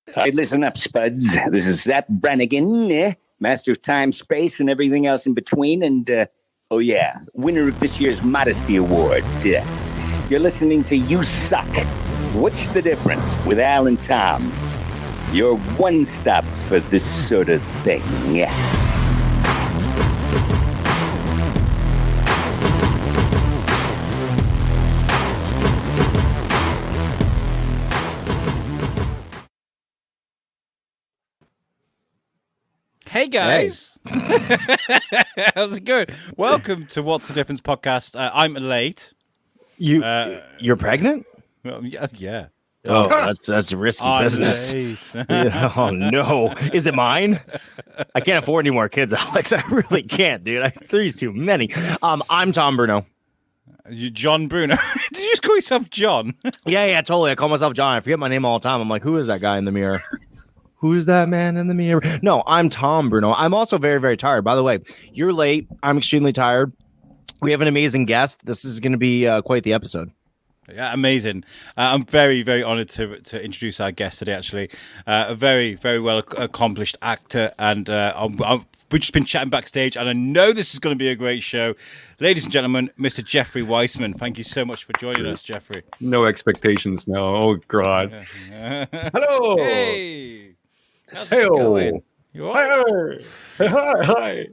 All right, listen up, Spuds. This is Zap Brannigan, master of time, space, and everything else in between. And, winner of this year's Modesty Award. You're listening to You Suck. What's the difference with Al and Tom? Your one stop for this sort of thing. Hey guys, how's it going? Welcome to What's the Difference podcast. I'm late. You're pregnant? Yeah. Oh, that's risky business. Oh no, is it mine? I can't afford any more kids, Alex. I really can't, dude. Three's too many. I'm Tom Bruno. You John Bruno? Did you just call yourself John? Yeah, totally. I call myself John. I forget my name all the time. I'm like, who is that guy in the mirror? Who's that man in the mirror? No, I'm Tom Bruno. I'm also very, very tired. By the way, you're late. I'm extremely tired. We have an amazing guest. This is going to be quite the episode. Yeah, amazing. I'm very, very honored to introduce our guest today, actually. A very, very well accomplished actor. And we've just been chatting backstage, and I know this is going to be a great show. Ladies and gentlemen, Mr. Jeffrey Weissman. Thank you so much for joining us, Jeffrey. No expectations, no. Oh, God. Hello. Hey. How's it going? You all right? Hi.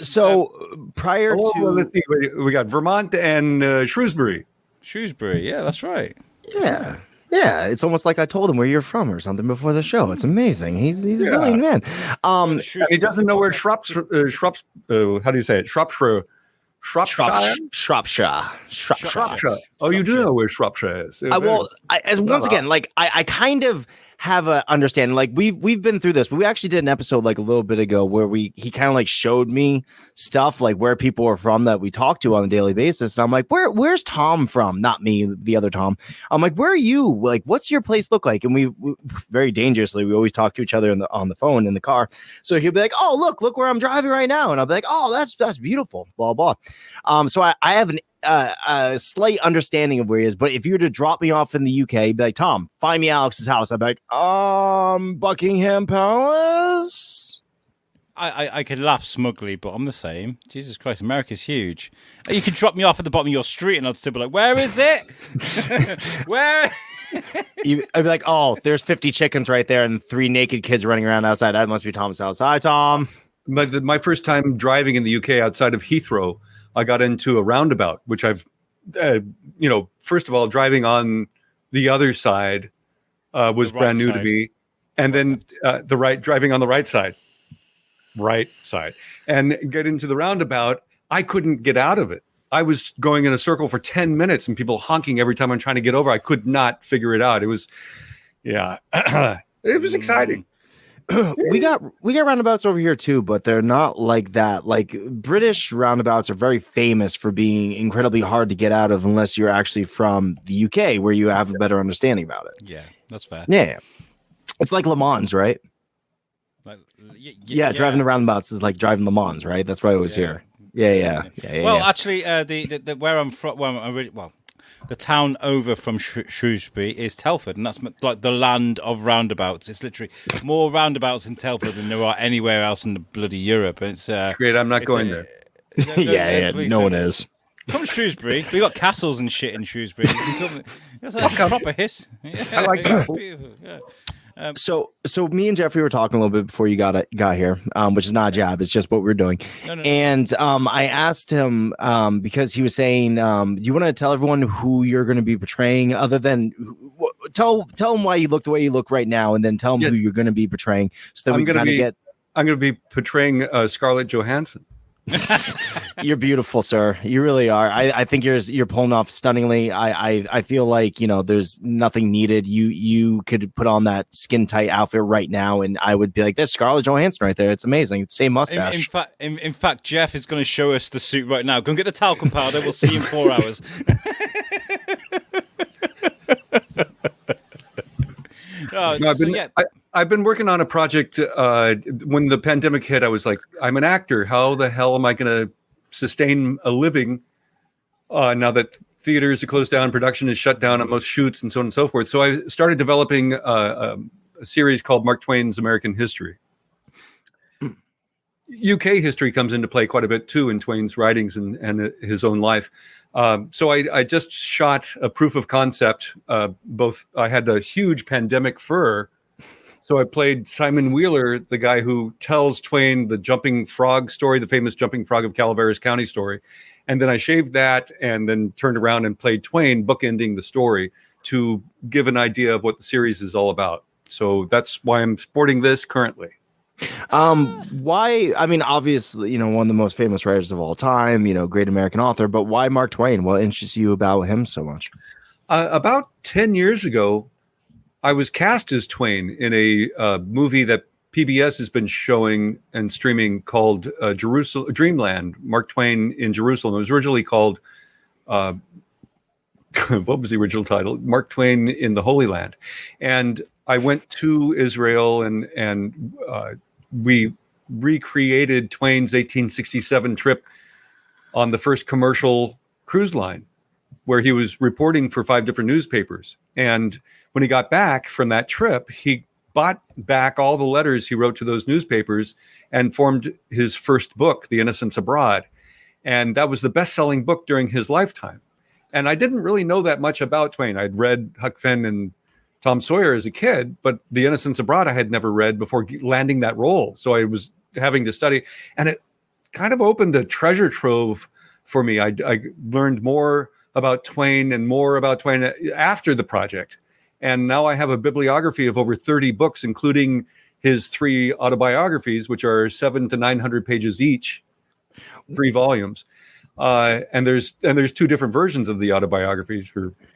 So prior to... Let's see. We got Vermont and Shrewsbury. Shrewsbury, yeah, that's right. Yeah. It's almost like I told him where you're from or something before the show. It's amazing. He's a brilliant man. He doesn't know where Shropshire. How do you say it? Shropshire. Oh, you do know where Shropshire is. Once again, like I kind of have a understanding. Like we've been through this, but we actually did an episode like a little bit ago where he kind of like showed me stuff like where people are from that we talk to on a daily basis, and I'm like, where's Tom from? Not me, the other Tom. I'm like, where are you? Like, what's your place look like? And we very dangerously, we always talk to each other on the phone in the car. So he'll be like, oh look where I'm driving right now, and I'll be like, oh that's beautiful, blah blah. So I have a slight understanding of where he is, but if you were to drop me off in the UK, be like, Tom, find me Alex's house. I'd be like, Buckingham Palace. I could laugh smugly, but I'm the same. Jesus Christ, America's huge. You could drop me off at the bottom of your street, and I'd still be like, where is it? Where? I'd be like, oh, there's 50 chickens right there, and 3 naked kids running around outside. That must be Tom's house. Hi, Tom. My first time driving in the UK outside of Heathrow, I got into a roundabout, which I've, first of all, driving on the other side was brand new to me. And then driving on the right side, and get into the roundabout. I couldn't get out of it. I was going in a circle for 10 minutes and people honking every time I'm trying to get over. I could not figure it out. It was, it was exciting. We got roundabouts over here too, but they're not like that. Like British roundabouts are very famous for being incredibly hard to get out of unless you're actually from the UK, where you have a better understanding about it. Yeah, that's fair. Yeah. It's like Le Mans, right? Driving the roundabouts is like driving Le Mans, right? That's what I always hear. Yeah. Well, actually, the where I'm from, the town over from Shrewsbury is Telford, and that's like the land of roundabouts. It's literally more roundabouts in Telford than there are anywhere else in the bloody Europe. It's great. I'm not going there. No one is. Come to Shrewsbury. We got castles and shit in Shrewsbury. It's like proper hiss. Yeah, I like that. Yeah. So me and Jeffrey were talking a little bit before you got here, which is not a jab. It's just what we're doing. No. And I asked him because he was saying, do you want to tell everyone who you're going to be portraying other than tell him why you look the way you look right now, and then tell him who you're going to be portraying so that we can kind of get. I'm going to be portraying Scarlett Johansson. You're beautiful, sir. You really are. I think you're pulling off stunningly. I feel like there's nothing needed. You could put on that skin tight outfit right now, and I would be like, "That's Scarlett Johansson right there. It's amazing. It's the same mustache." In fact, Jeff is going to show us the suit right now. Go and get the talcum powder. We'll see you in 4 hours. I've been working on a project. When the pandemic hit, I was like, I'm an actor. How the hell am I going to sustain a living now that theaters are closed down, production is shut down on most shoots, and so on and so forth? So I started developing a series called Mark Twain's American History. UK history comes into play quite a bit too in Twain's writings and his own life. So I just shot a proof of concept. I had a huge pandemic fur. So I played Simon Wheeler, the guy who tells Twain the jumping frog story, the famous jumping frog of Calaveras County story. And then I shaved that and then turned around and played Twain, bookending the story to give an idea of what the series is all about. So that's why I'm sporting this currently. Why? I mean, obviously, one of the most famous writers of all time, great American author, but why Mark Twain? What interests you about him so much? About 10 years ago, I was cast as Twain in a movie that PBS has been showing and streaming called Dreamland, Mark Twain in Jerusalem. It was originally called, what was the original title? Mark Twain in the Holy Land. And I went to Israel and we recreated Twain's 1867 trip on the first commercial cruise line, where he was reporting for 5 different newspapers. And when he got back from that trip, he bought back all the letters he wrote to those newspapers and formed his first book, The Innocents Abroad. And that was the best-selling book during his lifetime. And I didn't really know that much about Twain. I'd read Huck Finn and Tom Sawyer as a kid, but The Innocents Abroad I had never read before landing that role. So I was having to study, and it kind of opened a treasure trove for me. I learned more about Twain and more about Twain after the project. And now I have a bibliography of over 30 books, including his 3 autobiographies, which are 700 to 900 pages each, 3 volumes. And there's 2 different versions of the autobiographies.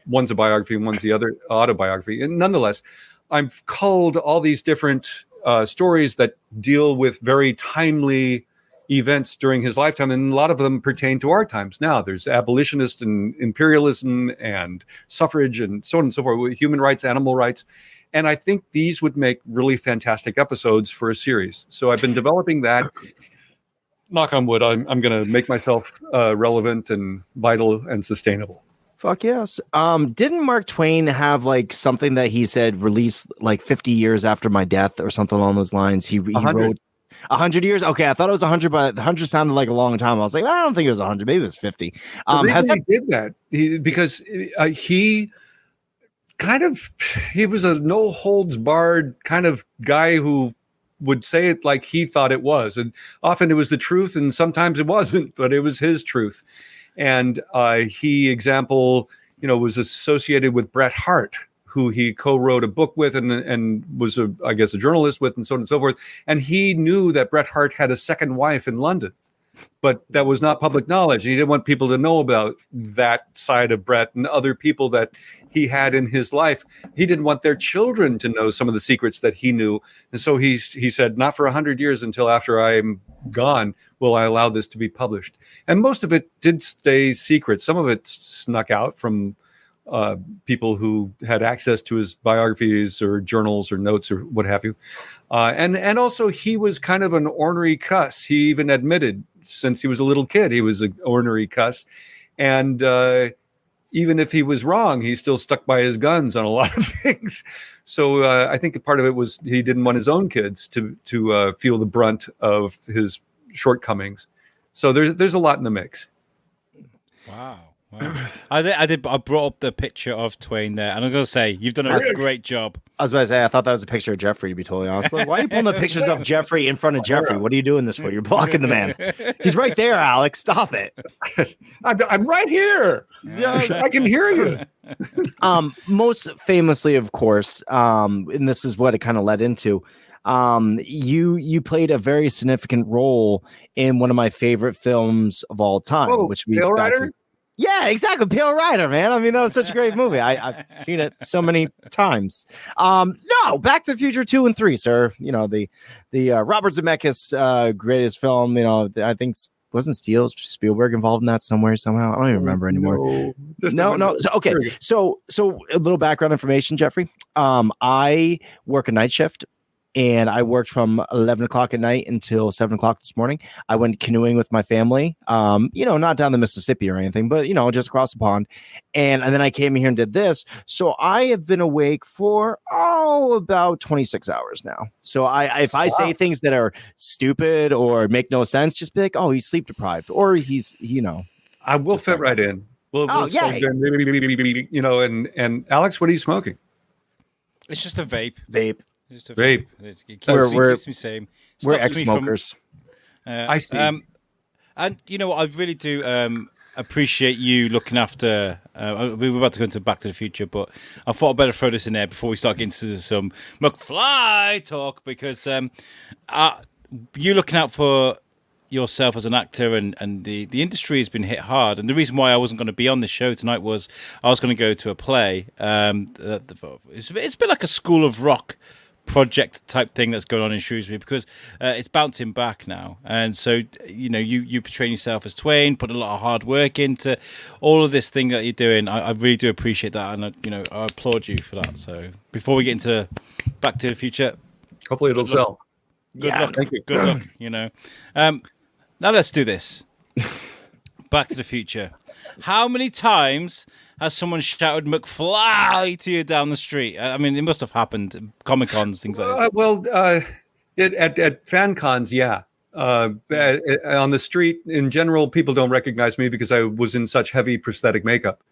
One's a biography and one's the other autobiography. And nonetheless, I've culled all these different stories that deal with very timely events during his lifetime, and a lot of them pertain to our times now. There's abolitionist and imperialism and suffrage and so on and so forth, human rights, animal rights. And I think these would make really fantastic episodes for a series. So I've been developing that. Knock on wood, I'm going to make myself relevant and vital and sustainable. Fuck yes. Didn't Mark Twain have something that he said released 50 years after my death or something along those lines? He wrote 100 years. Okay, I thought it was 100, but 100 sounded like a long time. I was like, I don't think it was 100. Maybe it was 50. The reason he did that because he was a no holds barred kind of guy who would say it like he thought it was, and often it was the truth, and sometimes it wasn't, but it was his truth. And he was associated with Bret Hart, who he co-wrote a book with and was a journalist with, and so on and so forth. And he knew that Bret Hart had a second wife in London, but that was not public knowledge. He didn't want people to know about that side of Bret and other people that he had in his life. He didn't want their children to know some of the secrets that he knew. And so he said, not for 100 years, until after I'm gone will I allow this to be published. And most of it did stay secret. Some of it snuck out from people who had access to his biographies or journals or notes or what have you. And also he was kind of an ornery cuss. He even admitted since he was a little kid, he was an ornery cuss. And even if he was wrong, he still stuck by his guns on a lot of things. So I think part of it was he didn't want his own kids to feel the brunt of his shortcomings. So there's a lot in the mix. Wow. I brought up the picture of Twain there, and I'm going to say you've done a great job. I was about to say I thought that was a picture of Jeffrey, to be totally honest. Why are you pulling the pictures of Jeffrey in front of Jeffrey? What are you doing this for? You're blocking the man. He's right there, Alex. Stop it. I'm right here. I can hear you. Most famously, of course, and this is what it kind of led into. You played a very significant role in one of my favorite films of all time, which we got to. Yeah, exactly. Pale Rider, man. I mean, that was such a great movie. I've seen it so many times. No, Back to the Future 2 and 3, sir. The Robert Zemeckis greatest film. I think wasn't Spielberg involved in that somehow? I don't even remember anymore. No. So, okay. So a little background information, Jeffrey. I work a night shift. And I worked from 11 o'clock at night until 7 o'clock this morning. I went canoeing with my family, not down the Mississippi or anything, but, just across the pond. And then I came here and did this. So I have been awake for, about 26 hours now. So if I say things that are stupid or make no sense, just be like, oh, he's sleep deprived, or he's, I will fit right in. We'll yay. And Alex, what are you smoking? It's just a vape. Just a Vape. It keeps, We're keeps me sane. we're Stops me from- ex-smokers. I see. And you know what? I really do appreciate you looking after. We were about to go into Back to the Future, but I thought I'd better throw this in there before we start getting into some McFly talk, because you looking out for yourself as an actor, and the industry has been hit hard. And the reason why I wasn't going to be on this show tonight was I was going to go to a play. It's been like a School of Rock project type thing that's going on in Shrewsbury, because it's bouncing back now, and so you portray yourself as Twain, put a lot of hard work into all of this thing that you're doing. I really do appreciate that, and I applaud you for that. So before we get into Back to the Future, Hopefully it'll sell. good luck. Thank you. Good luck. Now let's do this. Back to the Future. How many times has someone shouted McFly to you down the street? I mean, it must have happened. Comic Cons, things like that. At fan cons, yeah. On the street, in general, people don't recognize me because I was in such heavy prosthetic makeup.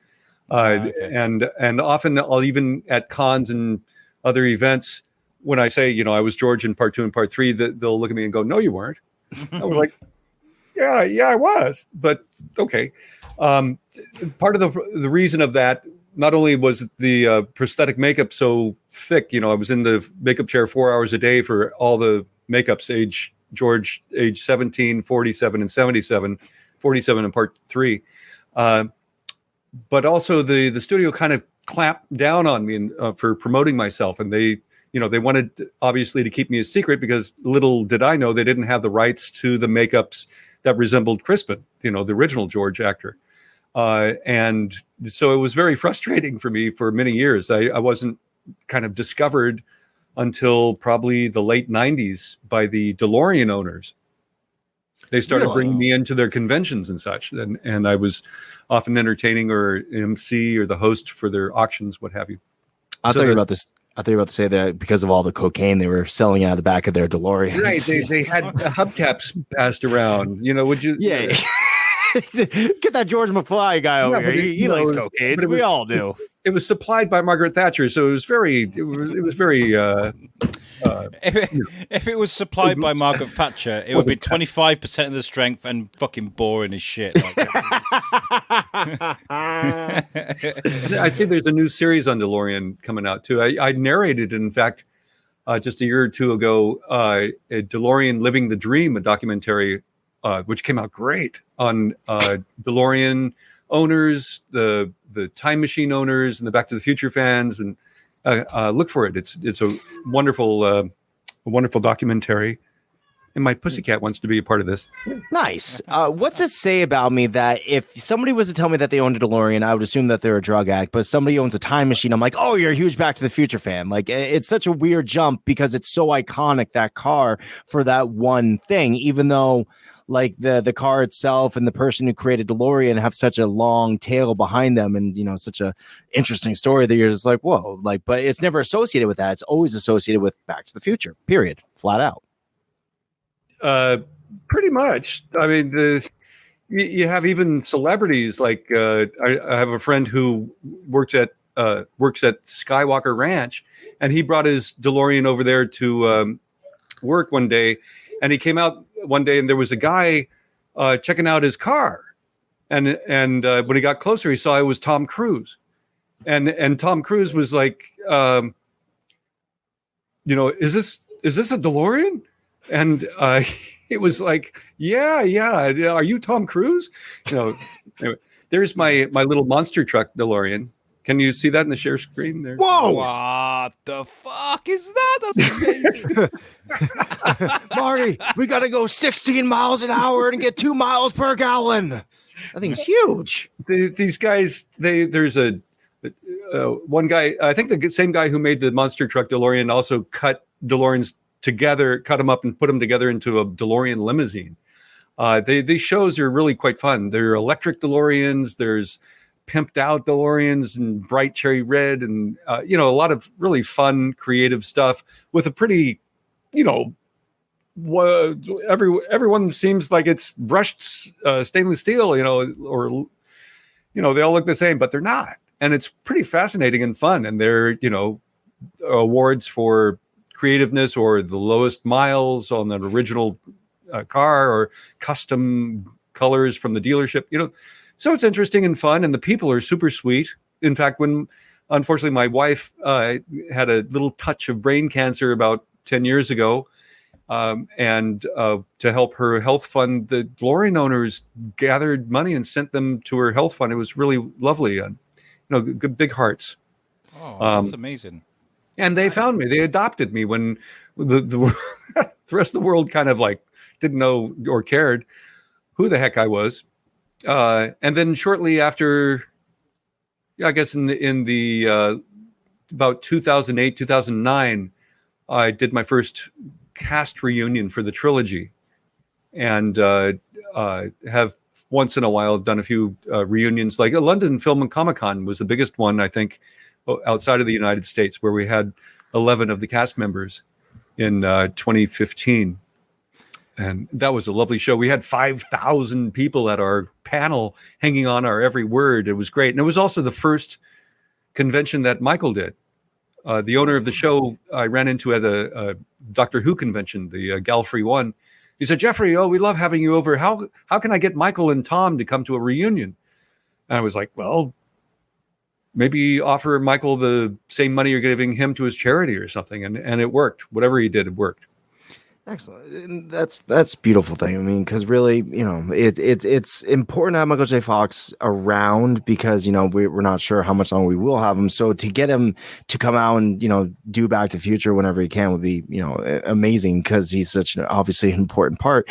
Okay. And often I'll even at cons and other events, when I say, I was George in part 2 and part 3, they'll look at me and go, no, you weren't. I was like, yeah, I was. But okay. Part of the reason of that, not only was the prosthetic makeup so thick, I was in the makeup chair 4 hours a day for all the makeups, George, age 17, 47, and 77, 47 in part 3. But also the studio kind of clamped down on me for promoting myself. And they wanted obviously to keep me a secret, because little did I know they didn't have the rights to the makeups that resembled Crispin, the original George actor. And so it was very frustrating for me for many years. I wasn't kind of discovered until probably the late 90s by the DeLorean owners. They started bringing me into their conventions and such. And I was often entertaining or MC or the host for their auctions, what have you. I thought you were about to say that because of all the cocaine they were selling out of the back of their DeLorean. Right. They had hubcaps passed around. Would you? Yeah. Get that George McFly guy over here. He likes cocaine. We all do. It was supplied by Margaret Thatcher, so it was very. If it was supplied by Margaret Thatcher, it would be 25% of the strength and fucking boring as shit. I see there's a new series on DeLorean coming out too. I narrated, in fact, just a year or two ago, a DeLorean Living the Dream, a documentary, which came out great on DeLorean owners, the time machine owners, and the Back to the Future fans. And look for it. It's a wonderful documentary. And my pussycat wants to be a part of this. Nice. What's it say about me that if somebody was to tell me that they owned a DeLorean, I would assume that they're a drug addict, but if somebody owns a time machine, I'm like, oh, you're a huge Back to the Future fan. Like, it's such a weird jump because it's so iconic, that car, for that one thing, even though like the car itself and the person who created DeLorean have such a long tail behind them, and such a interesting story that you're just like, whoa, like, but it's never associated with that. It's always associated with Back to the Future, period, flat out. Pretty much. I mean, you have even celebrities like I have a friend who works at Skywalker Ranch, and he brought his DeLorean over there to work one day, and he came out one day and there was a guy checking out his car, and when he got closer, he saw it was Tom Cruise, and Tom Cruise was like, is this a DeLorean? And it was like, yeah. Are you Tom Cruise? Anyway, there's my little monster truck DeLorean. Can you see that in the share screen there? Whoa! What the fuck is that? That's amazing. Marty, we got to go 16 miles an hour and get 2 miles per gallon. That thing's huge. These guys, there's one guy, I think the same guy who made the monster truck DeLorean also cut DeLoreans together, cut them up and put them together into a DeLorean limousine. These shows are really quite fun. There are electric DeLoreans. There's pimped out DeLoreans and bright cherry red, and a lot of really fun, creative stuff with a pretty, everyone seems like it's brushed stainless steel, or they all look the same, but they're not, and it's pretty fascinating and fun. And they're awards for creativeness or the lowest miles on the original car or custom colors from the dealership, so it's interesting and fun, and the people are super sweet. In fact, when unfortunately my wife had a little touch of brain cancer about 10 years ago, and to help her health fund, the DeLorean owners gathered money and sent them to her health fund. It was really lovely, and good big hearts. Oh, that's amazing. And they found me. They adopted me when the rest of the world kind of like didn't know or cared who the heck I was. And then shortly after, I guess in the about 2008, 2009, I did my first cast reunion for the trilogy, and have once in a while done a few reunions. Like London Film and Comic Con was the biggest one, I think, outside of the United States, where we had 11 of the cast members in 2015. And that was a lovely show. We had 5,000 people at our panel hanging on our every word. It was great. And it was also the first convention that Michael did. The owner of the show I ran into at a Doctor Who convention, the Gallifrey one. He said, "Jeffrey, we love having you over. How can I get Michael and Tom to come to a reunion?" And I was like, well, maybe offer Michael the same money you're giving him to his charity or something. And it worked. Whatever he did, it worked. Excellent. And that's a beautiful thing. I mean, because really, it's important to have Michael J. Fox around, because we're not sure how much longer we will have him. So to get him to come out and do Back to the Future whenever he can would be amazing, because he's such obviously an important part.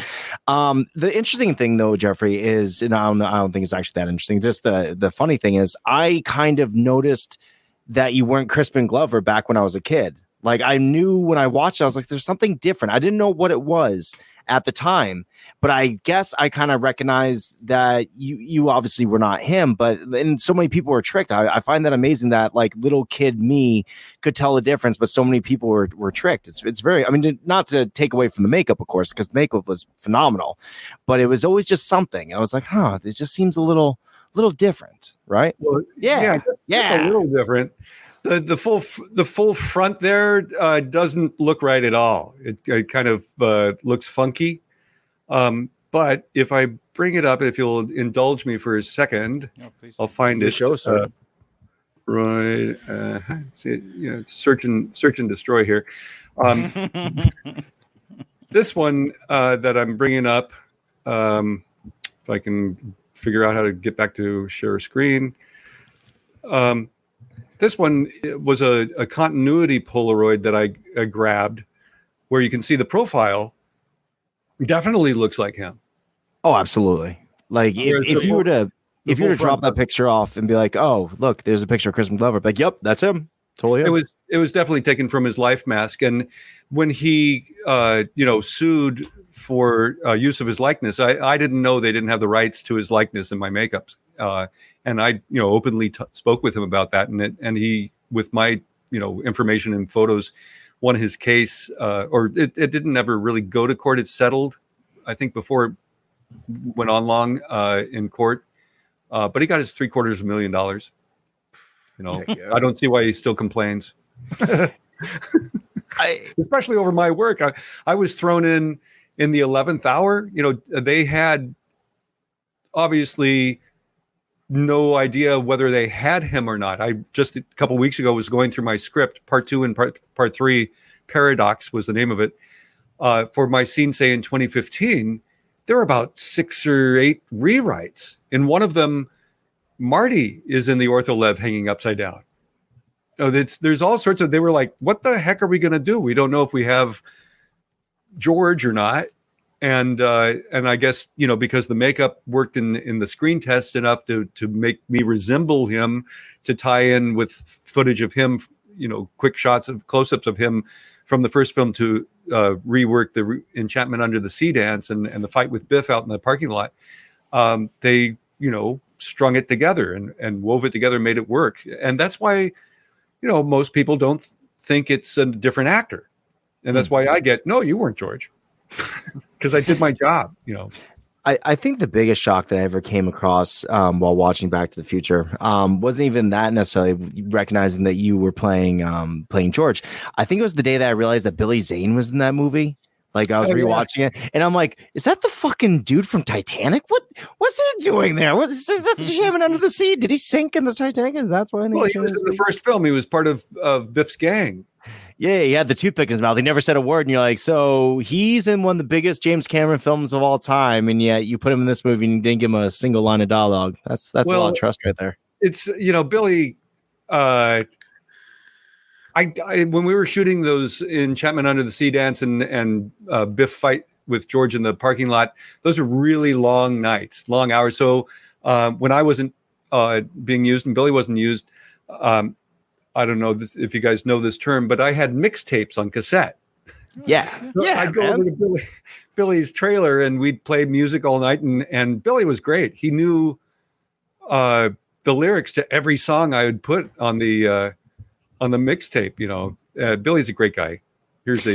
The interesting thing though, Jeffrey, is, and I don't think it's actually that interesting. Just the funny thing is, I kind of noticed that you weren't Crispin Glover back when I was a kid. Like, I knew when I watched it, I was like, there's something different. I didn't know what it was at the time, but I guess I kind of recognized that you obviously were not him, and so many people were tricked. I find that amazing that like little kid me could tell the difference, but so many people were tricked. It's very, I mean, not to take away from the makeup, of course, because makeup was phenomenal, but it was always just something. I was like, this just seems a little different, right? Well, yeah, just a little different. The full front there doesn't look right at all. It kind of looks funky. But if I bring it up, if you'll indulge me for a second, I'll find it. Show, sir. Right. See, it's search and destroy here. This one that I'm bringing up, if I can figure out how to get back to share screen. This one was a continuity Polaroid that I grabbed, where you can see the profile definitely looks like him. Oh, absolutely. Like if you were to drop that picture off and be like, oh, look, there's a picture of Crispin Glover, like, yep, that's him. Totally him. It was definitely taken from his life mask. And when he sued for use of his likeness, I didn't know they didn't have the rights to his likeness in my makeups. And I, openly spoke with him about that, and he, with my, information and photos, won his case. Or it didn't ever really go to court. It settled, I think, before it went on long in court. But he got his $750,000. I don't see why he still complains. Especially over my work. I was thrown in the 11th hour. They had obviously no idea whether they had him or not. I just a couple weeks ago was going through my script, part 2 and part 3. Paradox was the name of it. For my scene, say in 2015, there were about 6 or 8 rewrites. In one of them, Marty is in the ortholev hanging upside down. There's all sorts of. They were like, "What the heck are we going to do? We don't know if we have George or not." And I guess because the makeup worked in the screen test enough to make me resemble him, to tie in with footage of him, quick shots of close-ups of him from the first film, to rework the Enchantment Under the Sea dance and the fight with Biff out in the parking lot. They strung it together and wove it together, and made it work. And that's why, most people don't think it's a different actor. And that's why I get, no, you weren't George, because I did my job, I think the biggest shock that I ever came across while watching Back to the Future wasn't even that necessarily recognizing that you were playing George. I think it was the day that I realized that Billy Zane was in that movie. Like I was rewatching it, and I'm like, "Is that the fucking dude from Titanic? What's he doing there? Is that jamming under the sea? Did he sink in the Titanic? Is that why?" Well, he was in the first film. He was part of Biff's gang. Yeah, he had the toothpick in his mouth. He never said a word, and you're like, "So he's in one of the biggest James Cameron films of all time, and yet you put him in this movie and you didn't give him a single line of dialogue. That's a lot of trust right there." It's Billy. When we were shooting those Enchantment Under the Sea dance and Biff fight with George in the parking lot, those are really long nights, long hours. So when I wasn't being used and Billy wasn't used, I don't know if you guys know this term, but I had mixtapes on cassette. Yeah, So I'd go over to Billy's trailer and we'd play music all night, and Billy was great. He knew the lyrics to every song I would put on the mixtape. Billy's a great guy. Here's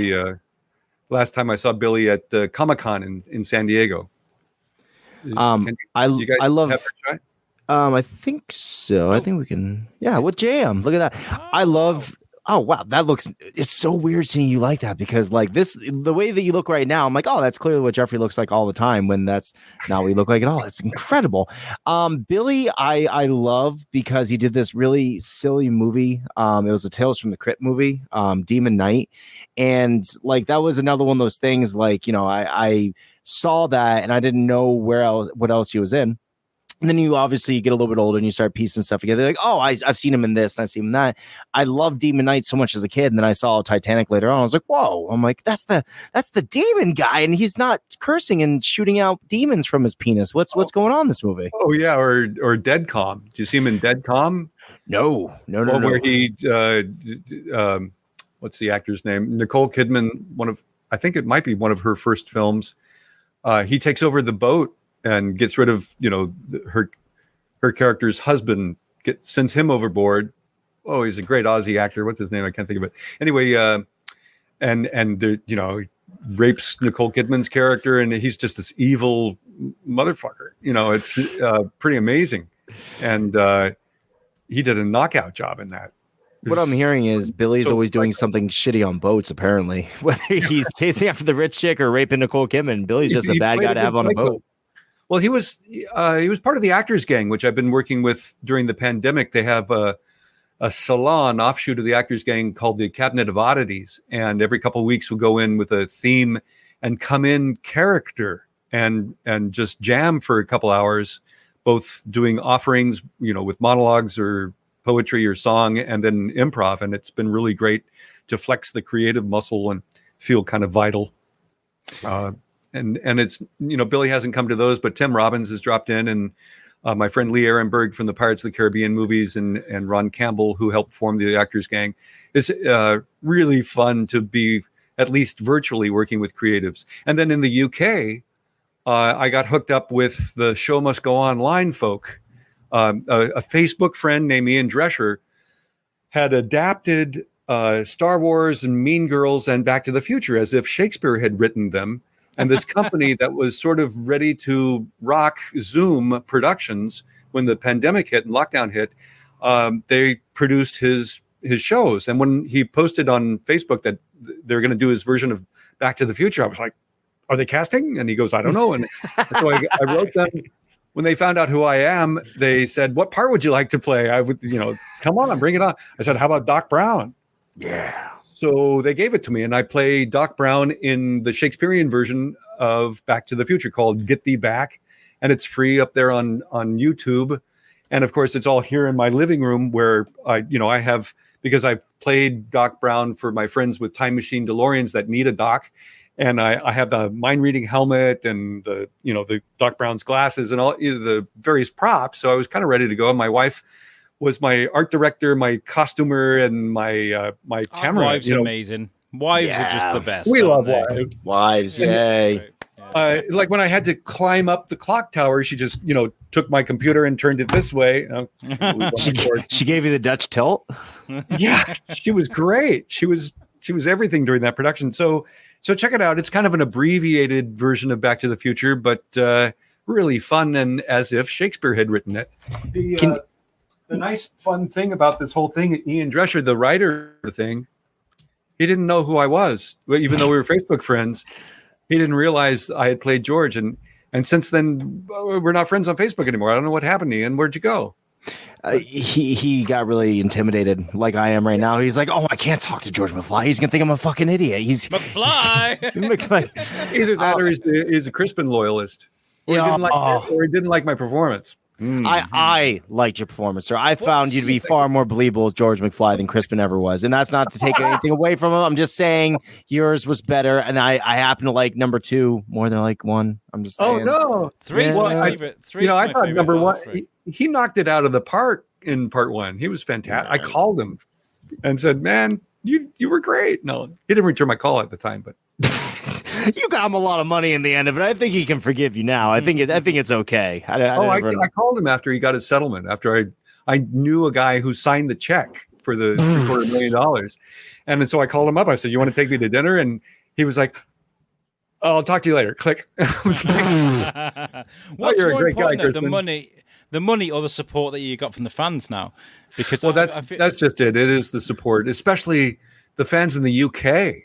last time I saw Billy at Comic-Con in San Diego. I love. I think so. I think we can. Yeah, with Jam. Look at that. I love. Oh wow, it's so weird seeing you like that, because like the way that you look right now, I'm like, oh, that's clearly what Jeffrey looks like all the time, when that's not what you look like at all. It's incredible. Billy, I love because he did this really silly movie. It was a Tales from the Crypt movie, Demon Knight. And like, that was another one of those things, like, I saw that and I didn't know what else he was in. And then you obviously get a little bit older and you start piecing stuff together. Like, oh, I've seen him in this and I've seen him in that. I loved Demon Knight so much as a kid. And then I saw Titanic later on. I was like, whoa. I'm like, that's the demon guy. And he's not cursing and shooting out demons from his penis. What's going on in this movie? Oh, yeah. Or Dead Calm. Do you see him in Dead Calm? No. Where he, what's the actor's name? Nicole Kidman, I think it might be one of her first films. He takes over the boat and gets rid of, her character's husband, sends him overboard. Oh, he's a great Aussie actor. What's his name? I can't think of it. Anyway, and rapes Nicole Kidman's character, and he's just this evil motherfucker. It's pretty amazing. And he did a knockout job in that. What I'm hearing is Billy's always doing something shitty on boats, apparently. Whether he's chasing after the rich chick or raping Nicole Kidman, Billy's just a bad guy to have on a boat. Well, he was part of the Actors Gang, which I've been working with during the pandemic. They have a salon offshoot of the Actors Gang called the Cabinet of Oddities, and every couple of weeks we'll go in with a theme and come in character and just jam for a couple hours, both doing offerings, with monologues or poetry or song, and then improv. And it's been really great to flex the creative muscle and feel kind of vital. And it's, Billy hasn't come to those, but Tim Robbins has dropped in, and my friend Lee Ehrenberg from the Pirates of the Caribbean movies, and Ron Campbell, who helped form the Actors Gang. It's really fun to be at least virtually working with creatives. And then in the UK, I got hooked up with the Show Must Go Online folk. A Facebook friend named Ian Drescher had adapted Star Wars and Mean Girls and Back to the Future as if Shakespeare had written them. And this company that was sort of ready to rock Zoom productions when the pandemic hit and lockdown hit, they produced his shows. And when he posted on Facebook that they're going to do his version of Back to the Future, I was like, are they casting? And he goes, I don't know. And so I wrote them. When they found out who I am, they said, what part would you like to play? I would, come on, bring it on. I said, how about Doc Brown? Yeah. So they gave it to me, and I play Doc Brown in the Shakespearean version of Back to the Future called Get Thee Back. And it's free up there on YouTube. And of course, it's all here in my living room where I have, because I've played Doc Brown for my friends with time machine DeLoreans that need a doc. And I have the mind reading helmet and the Doc Brown's glasses and all the various props. So I was kind of ready to go. And my wife was my art director, my costumer, and my camera. Wives are amazing. Wives are just the best. We love wives. Yay. Like when I had to climb up the clock tower, she just, took my computer and turned it this way. She gave you the Dutch tilt. Yeah, she was great. She was everything during that production. So check it out. It's kind of an abbreviated version of Back to the Future, but really fun and as if Shakespeare had written it. The nice fun thing about this whole thing, Ian Drescher, the writer thing, he didn't know who I was, even though we were Facebook friends. He didn't realize I had played George, and since then we're not friends on Facebook anymore. I don't know what happened, Ian. Where'd you go? He got really intimidated, like I am right now. He's like, "Oh, I can't talk to George McFly. He's gonna think I'm a fucking idiot." He's McFly. Either that, or he's a Crispin loyalist, or he didn't like my performance. I liked your performance, sir. I found you to be far more believable as George McFly than Crispin ever was, and that's not to take anything away from him. I'm just saying yours was better, and I happen to like number 2 more than like 1. I'm just saying. Oh no, 3 is my favorite. I thought number 1. He knocked it out of the park in part 1. He was fantastic. I called him and said, "Man, you were great." No, he didn't return my call at the time, but. You got him a lot of money in the end of it. I think he can forgive you now. I think it's okay. I called him after he got his settlement. After I knew a guy who signed the check for the $750,000, and so I called him up. I said, "You want to take me to dinner?" And he was like, "I'll talk to you later." Click. I was like, "What's you're more a great guy, important, Kristen." the money, or the support that you got from the fans now?" Because that's just it. It is the support, especially the fans in the UK.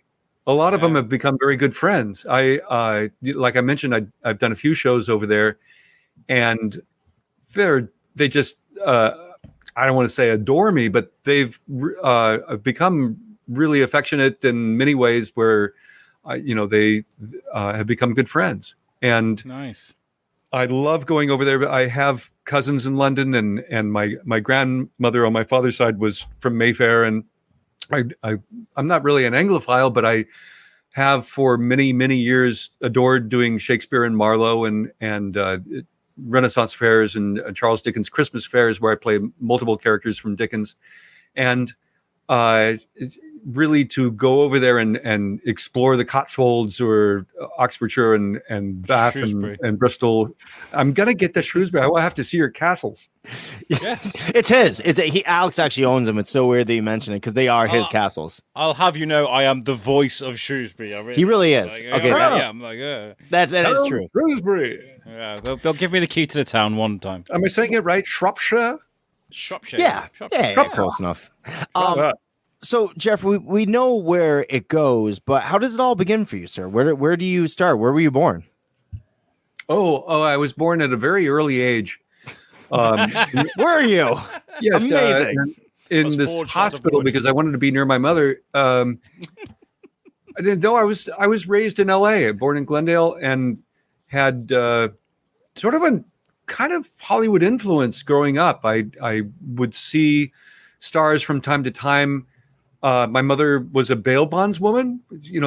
A lot of them have become very good friends. Like I mentioned, I've done a few shows over there, and they just I don't want to say adore me, but they've become really affectionate in many ways. Where they have become good friends, and nice. I love going over there. But I have cousins in London, and my grandmother on my father's side was from Mayfair, and I'm not really an Anglophile, but I have for many, many years adored doing Shakespeare and Marlowe and Renaissance fairs and Charles Dickens Christmas fairs where I play multiple characters from Dickens. And really to go over there and explore the Cotswolds or Oxfordshire and Bath and Bristol. I'm going to get to Shrewsbury. I will have to see your castles. Yes. It's his. Alex actually owns them. It's so weird that you mention it because they are his castles. I'll have you know, I am the voice of Shrewsbury. He really is. I'm like, that is true. Shrewsbury. Yeah, they'll give me the key to the town one time. Am I saying it right? Shropshire? Yeah, close enough. So, Jeff, we know where it goes, but how does it all begin for you, sir? Where do you start? Where were you born? Oh, I was born at a very early age. Where are you? Yes, amazing. In this hospital because I wanted to be near my mother. I didn't know I was raised in LA, born in Glendale, and had sort of a kind of Hollywood influence growing up. I would see stars from time to time. My mother was a bail bondswoman,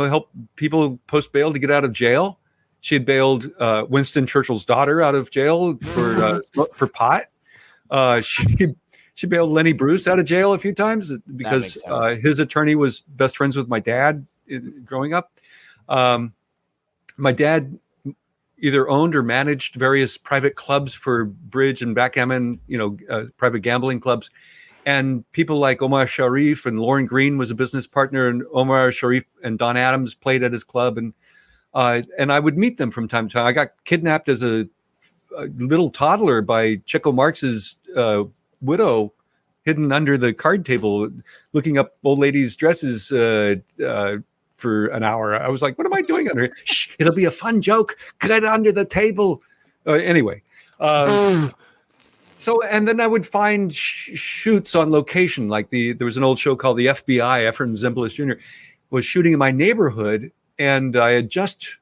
help people post bail to get out of jail. She had bailed Winston Churchill's daughter out of jail for pot. She bailed Lenny Bruce out of jail a few times because his attorney was best friends with my dad growing up. My dad either owned or managed various private clubs for bridge and backgammon, private gambling clubs. And people like Omar Sharif and Lauren Green was a business partner, and Omar Sharif and Don Adams played at his club, and I would meet them from time to time. I got kidnapped as a little toddler by Chico Marx's widow, hidden under the card table, looking up old ladies' dresses for an hour. I was like, "What am I doing under here? Shh, it'll be a fun joke. Get under the table." Anyway. So, and then I would find shoots on location. Like there was an old show called The FBI. Efren Zimbalist Jr. was shooting in my neighborhood, and I had just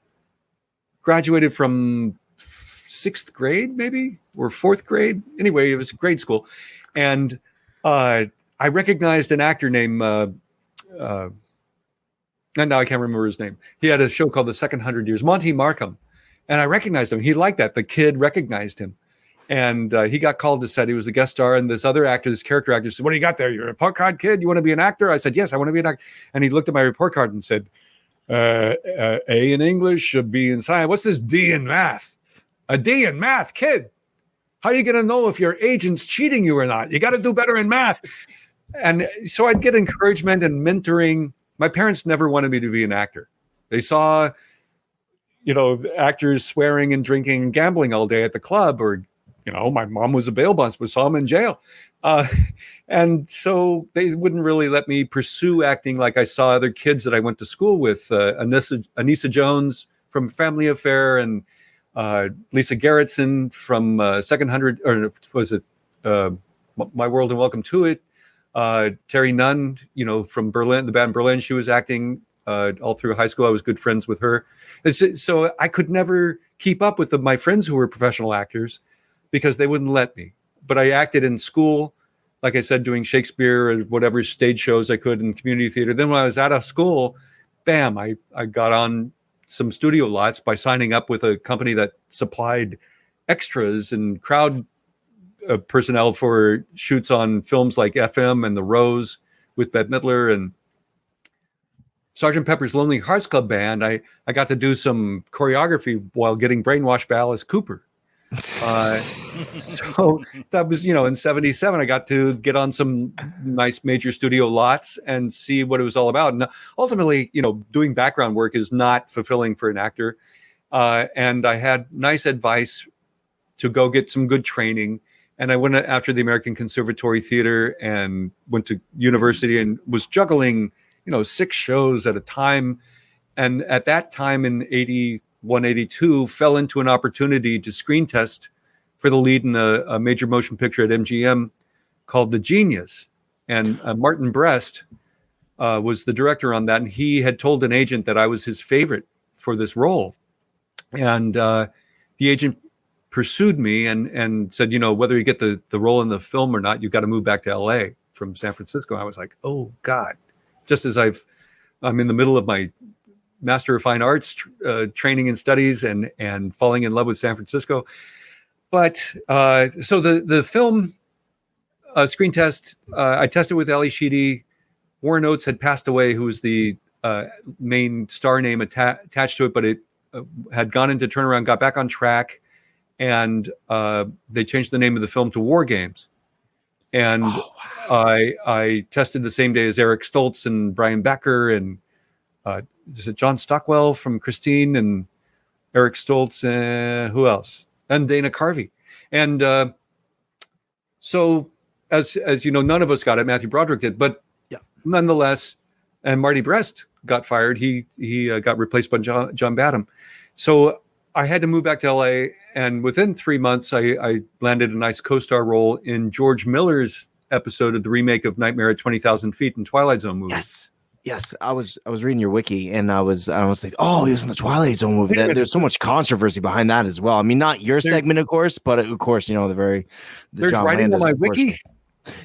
graduated from 6th grade, maybe, or 4th grade. Anyway, it was grade school, and I recognized an actor named. And now I can't remember his name. He had a show called The Second 100 Years, Monty Markham, and I recognized him. He liked that. The kid recognized him. And he got called to set. He was a guest star. And this other actor, this character actor, said, "What do you got there? You're a report card kid? You want to be an actor?" I said, "Yes, I want to be an actor." And he looked at my report card and said, A in English, a B in science. What's this D in math? A D in math, kid. How are you going to know if your agent's cheating you or not? You got to do better in math. And so I'd get encouragement and mentoring. My parents never wanted me to be an actor. They saw, the actors swearing and drinking and gambling all day at the club, or, my mom was a bail bondsman, saw them in jail. And so they wouldn't really let me pursue acting like I saw other kids that I went to school with, Anissa Jones from Family Affair, and Lisa Gerritsen from Second Hundred, or was it My World and Welcome to It? Terry Nunn, from Berlin, the band Berlin, she was acting all through high school. I was good friends with her. So I could never keep up with my friends who were professional actors because they wouldn't let me. But I acted in school, like I said, doing Shakespeare or whatever stage shows I could in community theater. Then when I was out of school, bam, I got on some studio lots by signing up with a company that supplied extras and crowd personnel for shoots on films like FM and The Rose with Bette Midler and Sgt. Pepper's Lonely Hearts Club Band. I got to do some choreography while getting brainwashed by Alice Cooper. So that was, in 77, I got to get on some nice major studio lots and see what it was all about. And ultimately, doing background work is not fulfilling for an actor. And I had nice advice to go get some good training. And I went after the American Conservatory Theater and went to university and was juggling, 6 shows at a time. And at that time in 81, 82, fell into an opportunity to screen test for the lead in a major motion picture at MGM called The Genius. And Martin Brest was the director on that. And he had told an agent that I was his favorite for this role. And the agent pursued me and said, whether you get the role in the film or not, you've got to move back to LA from San Francisco. I was like, oh God, just as I'm in the middle of my Master of Fine Arts training and studies and falling in love with San Francisco. But so the film screen test, I tested with Ali Sheedy. Warren Oates had passed away, who was the main star name attached to it, but it had gone into turnaround, got back on track. And they changed the name of the film to War Games. And I tested the same day as Eric Stoltz and Brian Becker and is it John Stockwell from Christine and Eric Stoltz and who else? And Dana Carvey. And so as none of us got it. Matthew Broderick did, but nonetheless, and Marty Brest got fired. He got replaced by John Badham. So I had to move back to LA, and within 3 months, I landed a nice co-star role in George Miller's episode of the remake of Nightmare at 20,000 Feet in Twilight Zone movie. Yes. I was reading your wiki, and I was like, oh, he was in the Twilight Zone movie. There's so much controversy behind that as well. I mean, not your segment, of course, but of course, the there's John writing Landis, on my wiki.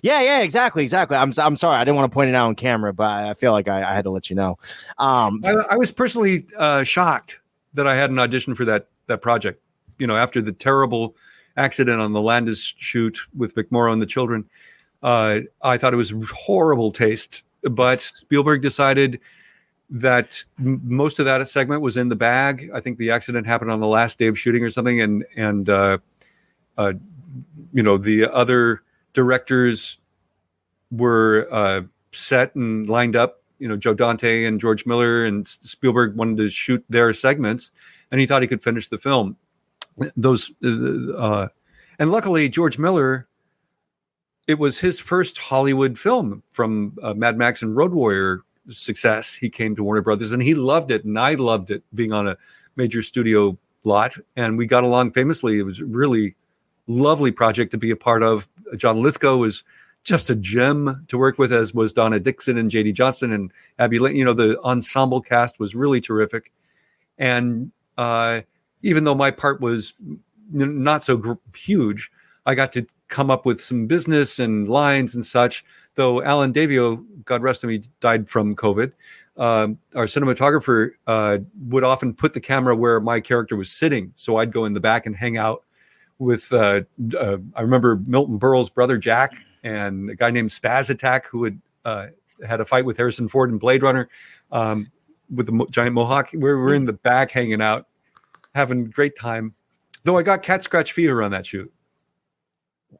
Yeah, exactly. I'm sorry, I didn't want to point it out on camera, but I feel like I had to let you know. I was personally shocked that I had an audition for that project. After the terrible accident on the Landis shoot with McMorrow and the children, I thought it was horrible taste. But Spielberg decided that most of that segment was in the bag. I think the accident happened on the last day of shooting or something, and the other directors were set and lined up. Joe Dante and George Miller, and Spielberg wanted to shoot their segments, and he thought he could finish the film. And luckily, George Miller, it was his first Hollywood film from Mad Max and Road Warrior success. He came to Warner Brothers, and he loved it, and I loved it, being on a major studio lot, and we got along famously. It was a really lovely project to be a part of. John Lithgow was just a gem to work with, as was Donna Dixon and J.D. Johnson and Abby Lane. The ensemble cast was really terrific. And even though my part was not so huge, I got to come up with some business and lines and such, though Alan Davio, God rest him, he died from COVID. Our cinematographer would often put the camera where my character was sitting. So I'd go in the back and hang out with, I remember Milton Berle's brother, Jack, and a guy named Spaz Attack, who had a fight with Harrison Ford in Blade Runner. with the giant mohawk. We're in the back hanging out, having a great time. Though I got cat scratch fever on that shoot.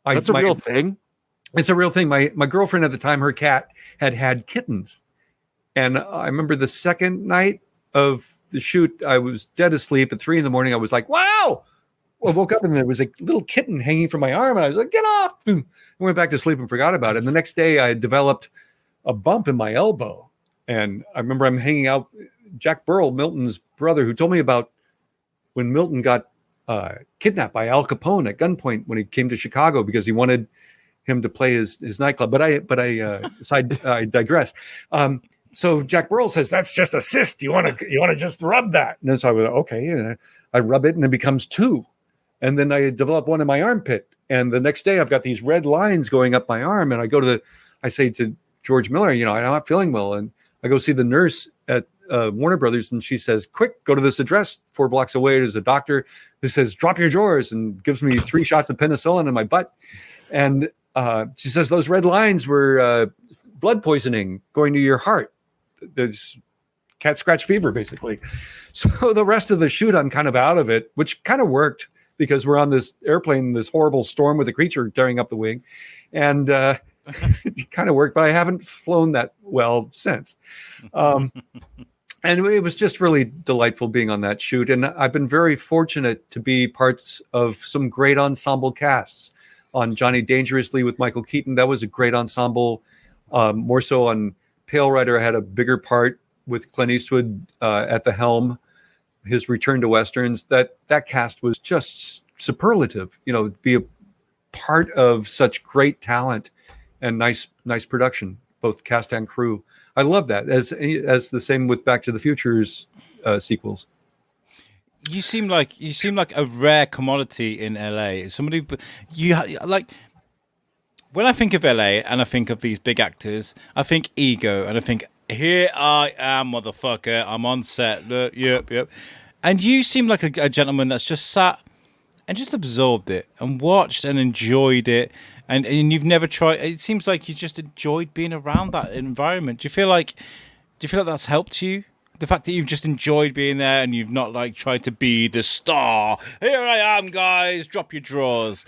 That's a real thing. It's a real thing. My girlfriend at the time, her cat had kittens. And I remember the second night of the shoot, I was dead asleep at 3 a.m. I was like, wow. I woke up and there was a little kitten hanging from my arm. And I was like, get off. I went back to sleep and forgot about it. And the next day I developed a bump in my elbow. And I remember I'm hanging out, Jack Burrell, Milton's brother, who told me about when Milton got kidnapped by Al Capone at gunpoint when he came to Chicago because he wanted him to play his nightclub. But I digress. So Jack Burrell says, that's just a cyst. You want to just rub that? And so I was okay. And I rub it and it becomes 2. And then I develop one in my armpit. And the next day I've got these red lines going up my arm. And I say to George Miller, I'm not feeling well. And I go see the nurse at Warner Brothers. And she says, quick, go to this address 4 blocks away. There's a doctor who says, drop your drawers, and gives me 3 shots of penicillin in my butt. And she says, those red lines were blood poisoning going to your heart. There's cat scratch fever, basically. So the rest of the shoot, I'm kind of out of it, which kind of worked because we're on this airplane, this horrible storm with a creature tearing up the wing. And it kind of worked, but I haven't flown that well since. And it was just really delightful being on that shoot. And I've been very fortunate to be parts of some great ensemble casts. On Johnny Dangerously with Michael Keaton, that was a great ensemble. More so on Pale Rider, I had a bigger part with Clint Eastwood at the helm. His return to westerns, that cast was just superlative. Be a part of such great talent and nice production, both cast and crew. I love that. As the same with Back to the Future's sequels. You seem like a rare commodity in LA. Somebody you like. When I think of LA and I think of these big actors, I think ego and I think, here I am, motherfucker. I'm on set. Look, yep. And you seem like a gentleman that's just sat and just absorbed it and watched and enjoyed it. And you've never tried. It seems like you just enjoyed being around that environment. Do you feel like that's helped you? The fact that you've just enjoyed being there and you've not tried to be the star. Here I am, guys. Drop your drawers.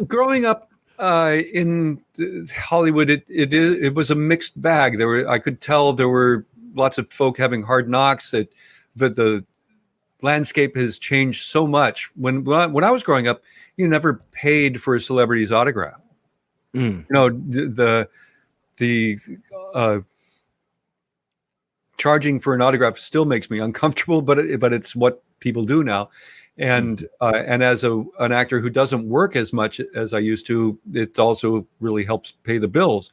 Growing up in Hollywood, it was a mixed bag. I could tell there were lots of folk having hard knocks. The landscape has changed so much. When I was growing up, you never paid for a celebrity's autograph. The charging for an autograph still makes me uncomfortable, but it's what people do now. And as an actor who doesn't work as much as I used to, it also really helps pay the bills.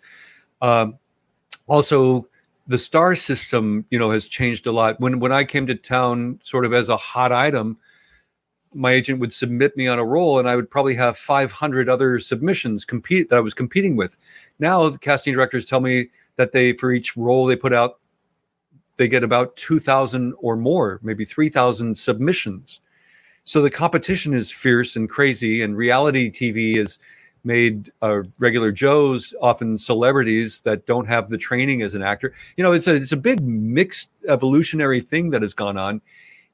Also, the star system, has changed a lot. When I came to town sort of as a hot item, my agent would submit me on a role and I would probably have 500 other submissions that I was competing with. Now the casting directors tell me that for each role they put out, they get about 2,000 or more, maybe 3,000 submissions. So the competition is fierce and crazy, and reality TV has made regular Joes, often celebrities that don't have the training as an actor. It's a big mixed evolutionary thing that has gone on.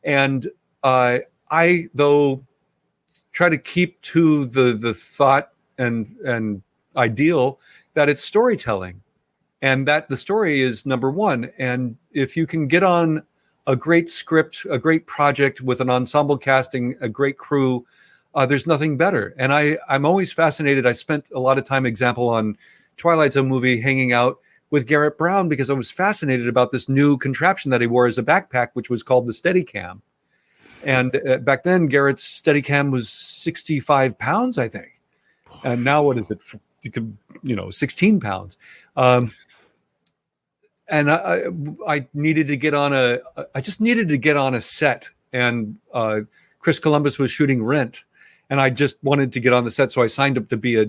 And I, though, try to keep to the thought and ideal that it's storytelling. And that the story is number one. And if you can get on a great script, a great project with an ensemble casting, a great crew, there's nothing better. And I'm always fascinated. I spent a lot of time, example, on Twilight Zone movie, hanging out with Garrett Brown because I was fascinated about this new contraption that he wore as a backpack, which was called the Steadicam. And back then, Garrett's Steadicam was 65 pounds, I think. And now what is it? 16 pounds. And I needed to get on I just needed to get on a set. And Chris Columbus was shooting Rent. And I just wanted to get on the set. So I signed up to be a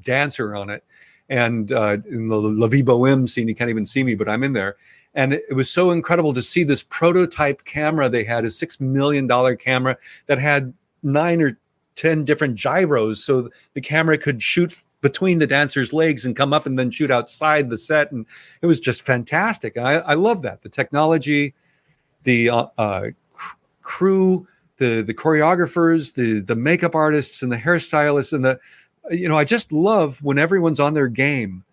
dancer on it. And in the La Vie Boheme scene, you can't even see me, but I'm in there. And it was so incredible to see this prototype camera they had, a $6 million camera that had 9 or 10 different gyros. So the camera could shoot between the dancers' legs and come up and then shoot outside the set. And it was just fantastic. And I love that. The technology, the crew, the choreographers, the makeup artists and the hairstylists and I just love when everyone's on their game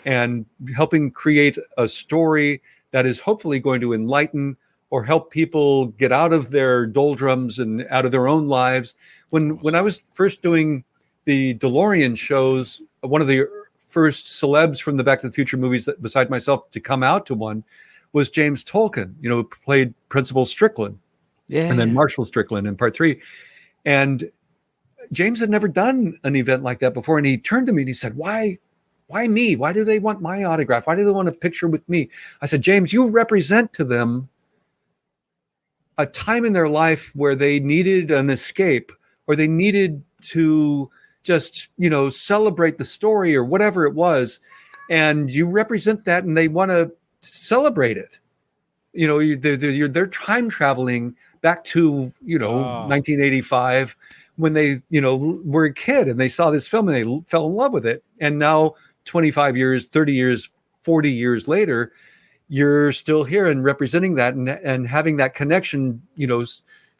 and helping create a story that is hopefully going to enlighten or help people get out of their doldrums and out of their own lives. When I was first doing the DeLorean shows, one of the first celebs from the Back to the Future movies that, beside myself, to come out to one was James Tolkien, who played Principal Strickland, and then Marshall Strickland in Part 3. And James had never done an event like that before, and he turned to me and he said, "Why me? Why do they want my autograph? Why do they want a picture with me?" I said, "James, you represent to them a time in their life where they needed an escape, or they needed to just, celebrate the story or whatever it was. And you represent that and they want to celebrate it. They're time traveling back to, 1985 when they, were a kid and they saw this film and they fell in love with it. And now 25 years, 30 years, 40 years later, you're still here and representing that and having that connection,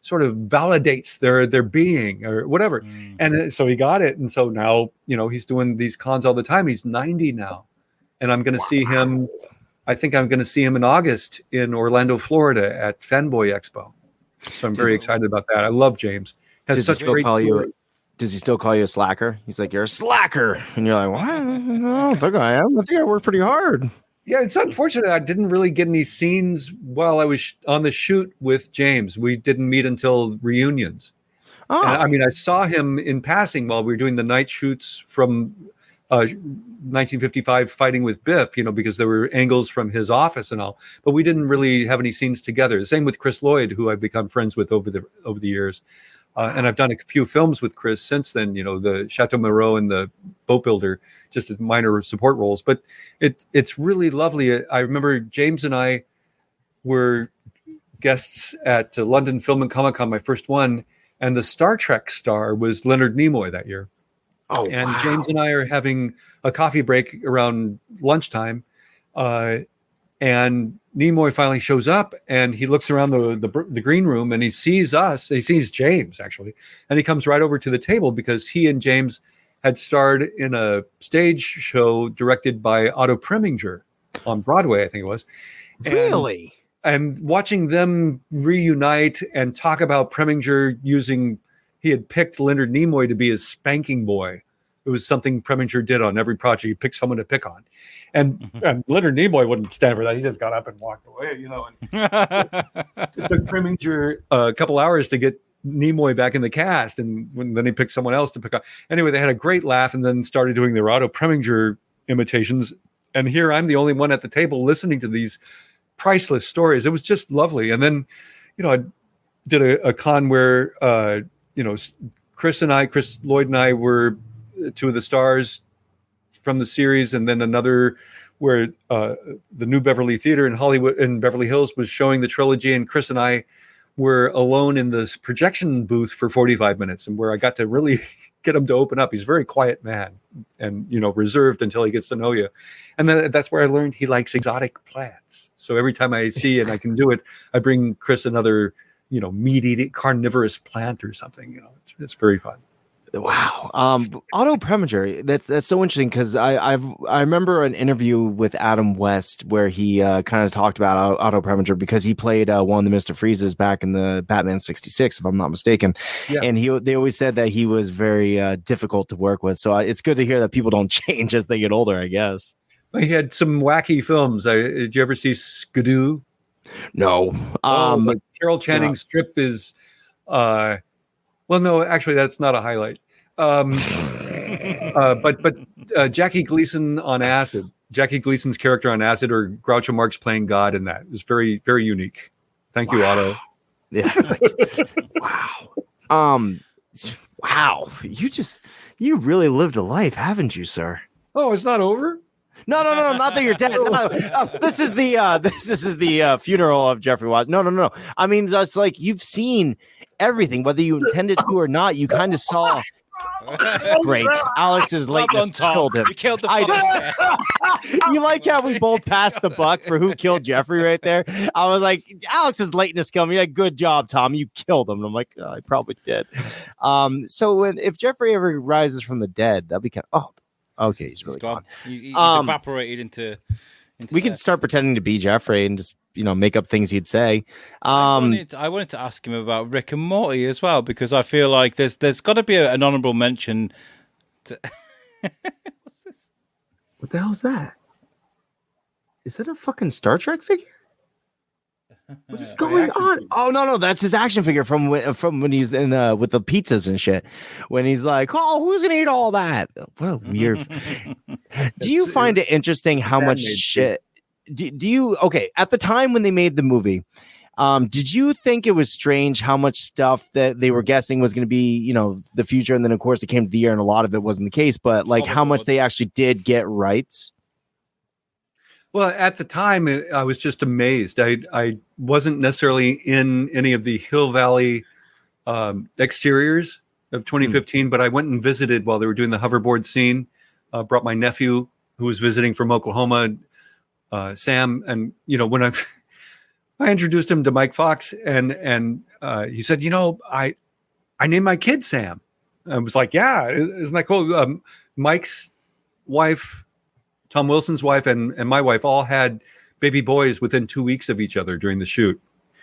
sort of validates their being or whatever." And so he got it. And so now, he's doing these cons all the time. He's 90 now. And I'm going to see him. I think I'm going to see him in August in Orlando, Florida at Fanboy Expo. So I'm very excited about that. I love James. Has such great story. Does he still call you a slacker? He's like, "You're a slacker." And you're like, "What? I don't think I am. I think I work pretty hard." Yeah, it's unfortunate I didn't really get any scenes while I was on the shoot with James. We didn't meet until reunions. Oh. And, I saw him in passing while we were doing the night shoots from 1955 Fighting with Biff, because there were angles from his office and all. But we didn't really have any scenes together. The same with Chris Lloyd, who I've become friends with over the years. And I've done a few films with Chris since then, the Chateau Moreau and the Boat Builder, just as minor support roles. But it's really lovely. I remember James and I were guests at London Film and Comic Con, my first one, and the Star Trek star was Leonard Nimoy that year. Oh, and wow. James and I are having a coffee break around lunchtime, and Nimoy finally shows up and he looks around the green room and he sees us. He sees James, actually, and he comes right over to the table because he and James had starred in a stage show directed by Otto Preminger on Broadway, I think it was. Really? And watching them reunite and talk about Preminger he had picked Leonard Nimoy to be his spanking boy. It was something Preminger did on every project. He picked someone to pick on. And Leonard Nimoy wouldn't stand for that. He just got up and walked away, And it took Preminger a couple hours to get Nimoy back in the cast. And then he picked someone else to pick on. Anyway, they had a great laugh and then started doing their Otto Preminger imitations. And here I'm the only one at the table listening to these priceless stories. It was just lovely. And then, I did a con where, Chris Lloyd and I were two of the stars from the series, and then another where the New Beverly Theater in Beverly Hills was showing the trilogy, and Chris and I were alone in the projection booth for 45 minutes, and where I got to really get him to open up. He's a very quiet man and, reserved until he gets to know you. And then that's where I learned he likes exotic plants. So every time I see and I can do it, I bring Chris another, meat-eating carnivorous plant or something. It's very fun. Wow. Otto Preminger, that's so interesting because I remember an interview with Adam West where he kind of talked about Otto Preminger because he played one of the Mr. Freezes back in the Batman 66, if I'm not mistaken. Yeah. And they always said that he was very difficult to work with. So it's good to hear that people don't change as they get older, I guess. He had some wacky films. Did you ever see Skidoo? No. Carol Channing's strip is well, no, actually that's not a highlight. But Jackie Gleason on acid, Jackie Gleason's character on acid, or Groucho Marx playing God in that is very, very unique. Thank you, Otto. Yeah. Wow. Wow. You really lived a life, haven't you, sir? Oh, it's not over? No, not that you're dead. No, this is the funeral of Jeffrey Weissman. No. I mean, it's like you've seen everything, whether you intended to or not. You kind of saw Great. Alex's lateness killed him. You killed the You like how we both passed the buck for who killed Jeffrey right there? I was like, Alex's lateness killed me. Like, good job, Tom. You killed him. And I'm like, oh, I probably did. So if Jeffrey ever rises from the dead, that'd be kind of, okay, he's really gone. He's evaporated into we can start pretending to be Jeffrey and just make up things he'd say. I wanted to ask him about Rick and Morty as well, because I feel like there's got to be an honorable mention. What's this? What the hell is that? Is that a fucking Star Trek figure? What is going on? Figure. Oh no, that's his action figure from when he's in with the pizzas and shit. When he's like, "Oh, who's gonna eat all that?" What a weird. Do you find it interesting how much shit? Do you at the time when they made the movie? Did you think it was strange how much stuff that they were guessing was going to be, the future, and then of course it came to the year, and a lot of it wasn't the case. But like, how much they actually did get right? Well, at the time, I was just amazed. I wasn't necessarily in any of the Hill Valley exteriors of 2015, but I went and visited while they were doing the hoverboard scene. Brought my nephew who was visiting from Oklahoma, Sam, and when I introduced him to Mike Fox, and he said, I named my kid Sam. I was like, yeah, isn't that cool? Mike's wife, Tom Wilson's wife, and my wife all had baby boys within 2 weeks of each other during the shoot.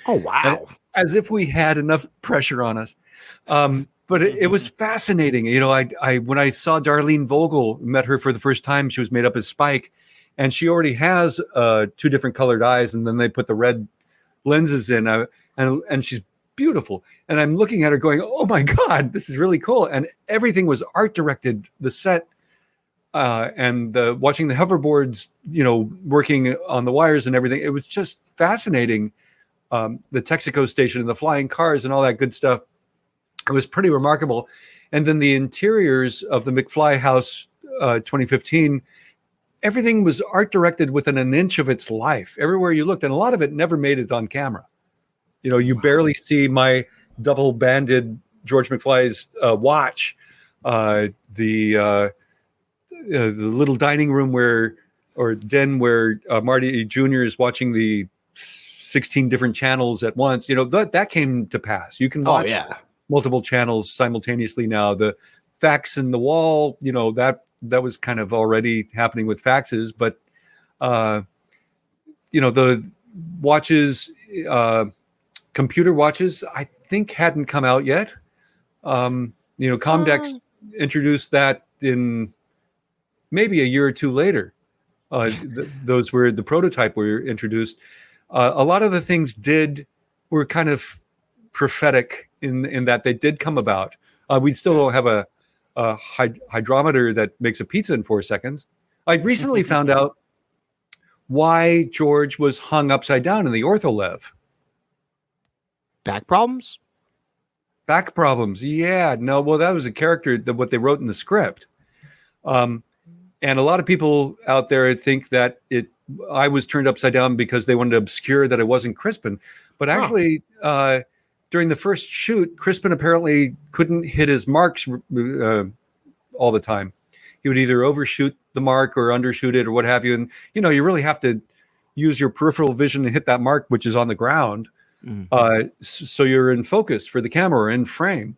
Oh, wow. As if we had enough pressure on us. But it was fascinating. I when I saw Darlene Vogel, met her for the first time, she was made up as Spike, and she already has 2 different colored eyes, and then they put the red lenses in, and she's beautiful. And I'm looking at her going, oh my God, this is really cool. And everything was art directed, the set, and watching the hoverboards, working on the wires and everything. It was just fascinating. The Texaco station and the flying cars and all that good stuff. It was pretty remarkable. And then the interiors of the McFly house, 2015, everything was art directed within an inch of its life everywhere you looked. And a lot of it never made it on camera. You barely see my double banded George McFly's watch, the little dining room where Marty Jr. is watching the 16 different channels at once. That came to pass. You can watch multiple channels simultaneously now. The fax in the wall, that was kind of already happening with faxes, but the watches, computer watches, I think hadn't come out yet. Comdex introduced that in maybe a year or two later. Those were the prototype were introduced. A lot of the things were kind of prophetic in that they did come about. We still don't have a hydrometer that makes a pizza in 4 seconds. I recently found out why George was hung upside down in the ortholev. Back problems? Back problems. Yeah. No, well, that was a character that what they wrote in the script. And a lot of people out there think that I was turned upside down because they wanted to obscure that it wasn't Crispin. But actually, during the first shoot, Crispin apparently couldn't hit his marks all the time. He would either overshoot the mark or undershoot it or what have you. And, you really have to use your peripheral vision to hit that mark, which is on the ground. So you're in focus for the camera or in frame.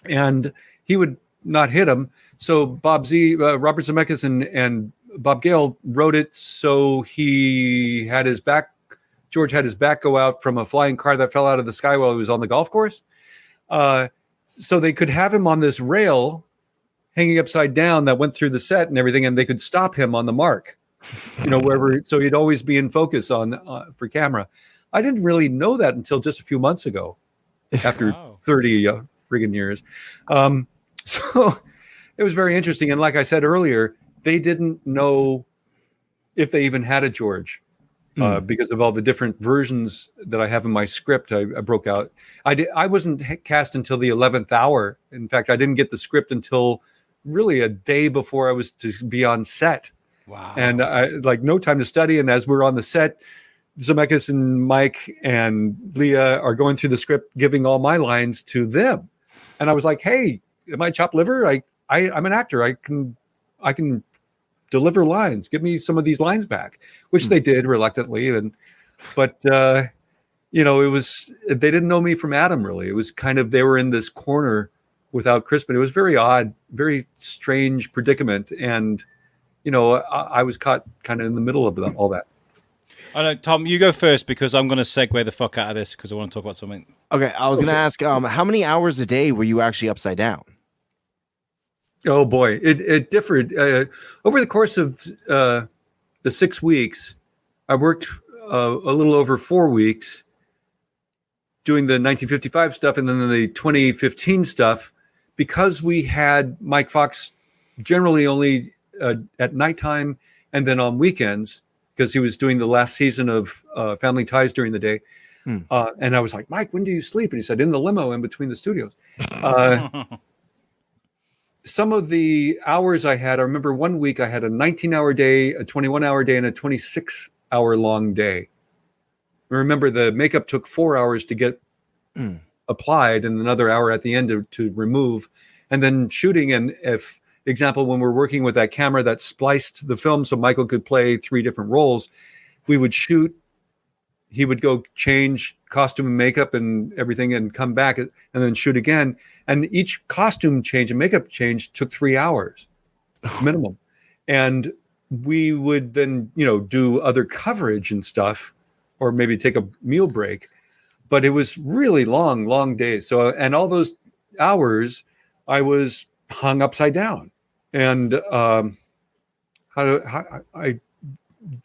And he would not hit him. So Robert Zemeckis and Bob Gale wrote it so George had his back go out from a flying car that fell out of the sky while he was on the golf course. So they could have him on this rail hanging upside down that went through the set and everything, and they could stop him on the mark, wherever, so he'd always be in focus for camera. I didn't really know that until just a few months ago, after 30 friggin' years. So it was very interesting. And like I said earlier, they didn't know if they even had a George because of all the different versions that I have in my script. I broke out. I wasn't cast until the 11th hour. In fact, I didn't get the script until really a day before I was to be on set. Wow. And I no time to study. And as we're on the set, Zemeckis and Mike and Leah are going through the script, giving all my lines to them. And I was like, hey, am I chopped liver? I'm an actor. I can deliver lines. Give me some of these lines back, which they did reluctantly. But you know, they didn't know me from Adam, really. It was kind of, they were in this corner without Crispin. It was very odd, very strange predicament. And, you know, I was caught kind of in the middle of all that. I know, Tom, you go first because I'm going to segue the fuck out of this because I want to talk about something. Okay, I was going to ask, how many hours a day were you actually upside down? Oh boy, it differed over the course of the 6 weeks. I worked a little over 4 weeks doing the 1955 stuff, and then the 2015 stuff, because we had Mike Fox generally only at nighttime and then on weekends, because he was doing the last season of Family Ties during the day. And I was like, Mike, when do you sleep? And he said, in the limo in between the studios. Some of the hours I remember one week I had a 19-hour day, a 21-hour day, and a 26-hour long day. I remember the makeup took 4 hours to get applied and another hour at the end to remove. And then shooting, and example, when we're working with that camera that spliced the film so Michael could play 3 different roles, we would shoot. He would go change costume and makeup and everything and come back and then shoot again. And each costume change and makeup change took 3 hours minimum. And we would then, you know, do other coverage and stuff, or maybe take a meal break. But it was really long days. So, and all those hours I was hung upside down. And they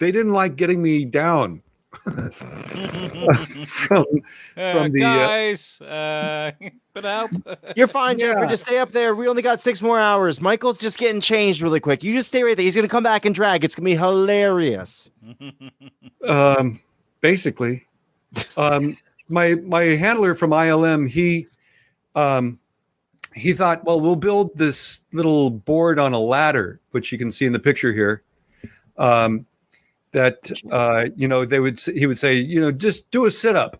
didn't like getting me down. from the guys, but help. You're fine, Jeffrey. Just stay up there. We only got 6 more hours. Michael's just getting changed really quick. You just stay right there. He's gonna come back and drag. It's gonna be hilarious. Basically, my handler from ILM, he thought, well, we'll build this little board on a ladder, which you can see in the picture here. That you know, he would say, you know, just do a sit-up.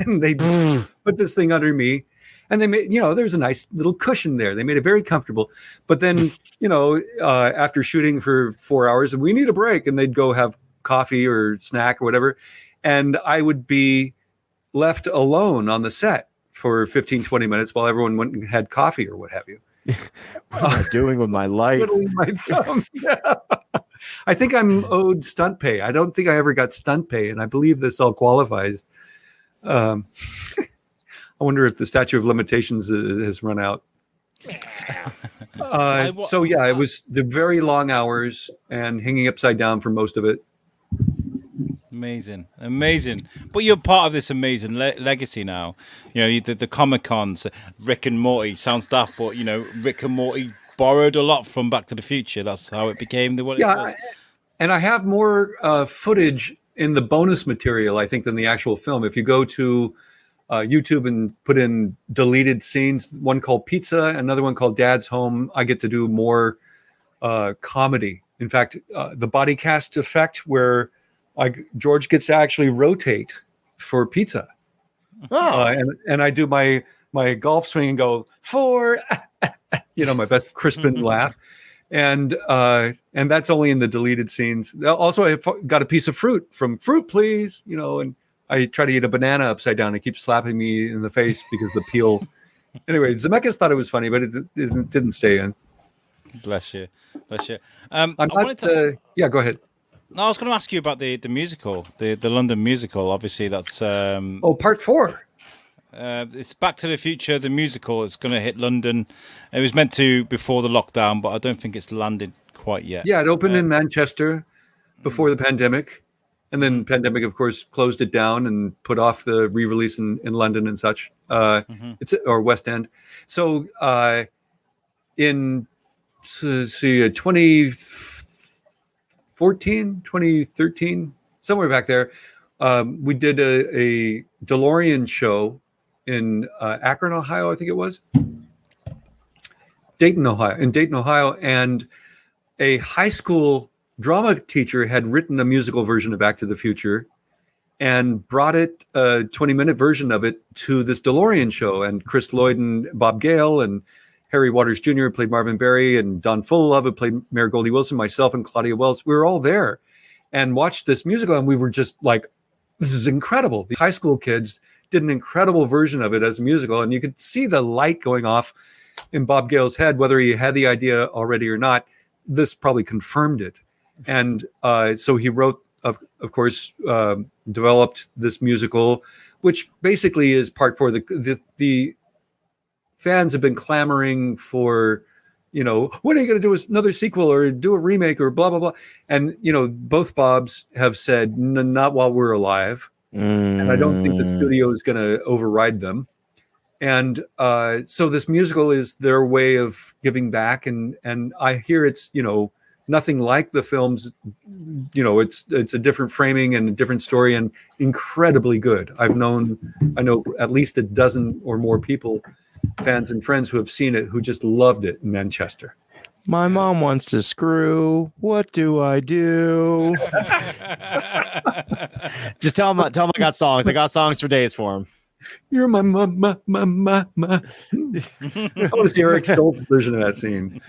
And they put this thing under me, and they made, you know, there's a nice little cushion there. They made it very comfortable. But then, you know, after shooting for 4 hours, we need a break, and they'd go have coffee or snack or whatever, and I would be left alone on the set for 15, 20 minutes while everyone went and had coffee or what have you. What am I doing with my life? Twiddling my thumb. Yeah. I think I'm owed stunt pay. I don't think I ever got stunt pay, and I believe this all qualifies. I wonder if the statute of limitations has run out. So yeah, it was the very long hours and hanging upside down for most of it. Amazing. But you're part of this amazing legacy now. You know, the Comic Cons, Rick and Morty sounds daft, but you know, Rick and Morty borrowed a lot from Back to the Future. That's how it became what it was. And I have more footage in the bonus material, I think, than the actual film. If you go to YouTube and put in deleted scenes, one called Pizza, another one called Dad's Home, I get to do more comedy. In fact, the body cast effect where George gets to actually rotate for pizza. And I do my golf swing and go, 4, you know, my best Crispin laugh. And that's only in the deleted scenes. Also, I got a piece of fruit from Fruit Please, you know, and I try to eat a banana upside down. It keeps slapping me in the face because the peel. Anyway, Zemeckis thought it was funny, but it didn't stay in. Bless you. Yeah, go ahead. No, I was going to ask you about the musical, the London musical. Obviously, that's part 4. It's Back to the Future, the musical. It's going to hit London. It was meant to before the lockdown, but I don't think it's landed quite yet. Yeah, it opened in Manchester before the pandemic, and then pandemic, of course, closed it down and put off the re-release in London and such. It's or West End. So in 2013, somewhere back there, we did a DeLorean show in Akron, Ohio, I think it was. In Dayton, Ohio. And a high school drama teacher had written a musical version of Back to the Future and brought it, a 20-minute version of it, to this DeLorean show. And Chris Lloyd and Bob Gale and Harry Waters Jr. who played Marvin Berry, and Don Fullilove who played Mayor Goldie Wilson, myself and Claudia Wells. We were all there and watched this musical, and we were just like, this is incredible. The high school kids did an incredible version of it as a musical, and you could see the light going off in Bob Gale's head, whether he had the idea already or not. This probably confirmed it. And so he wrote, of course, developed this musical, which basically is part 4. The fans have been clamoring for, when are you going to do another sequel or do a remake or blah, blah, blah. And, both Bobs have said, not while we're alive. And I don't think the studio is going to override them. And so this musical is their way of giving back. And I hear it's, nothing like the films. It's a different framing and a different story, and incredibly good. I know at least a dozen or more people, fans and friends, who have seen it, who just loved it in Manchester. My mom wants to screw. What do I do? Just tell him I got songs. I got songs for days for him. You're my. I want to see Eric Stoltz's version of that scene.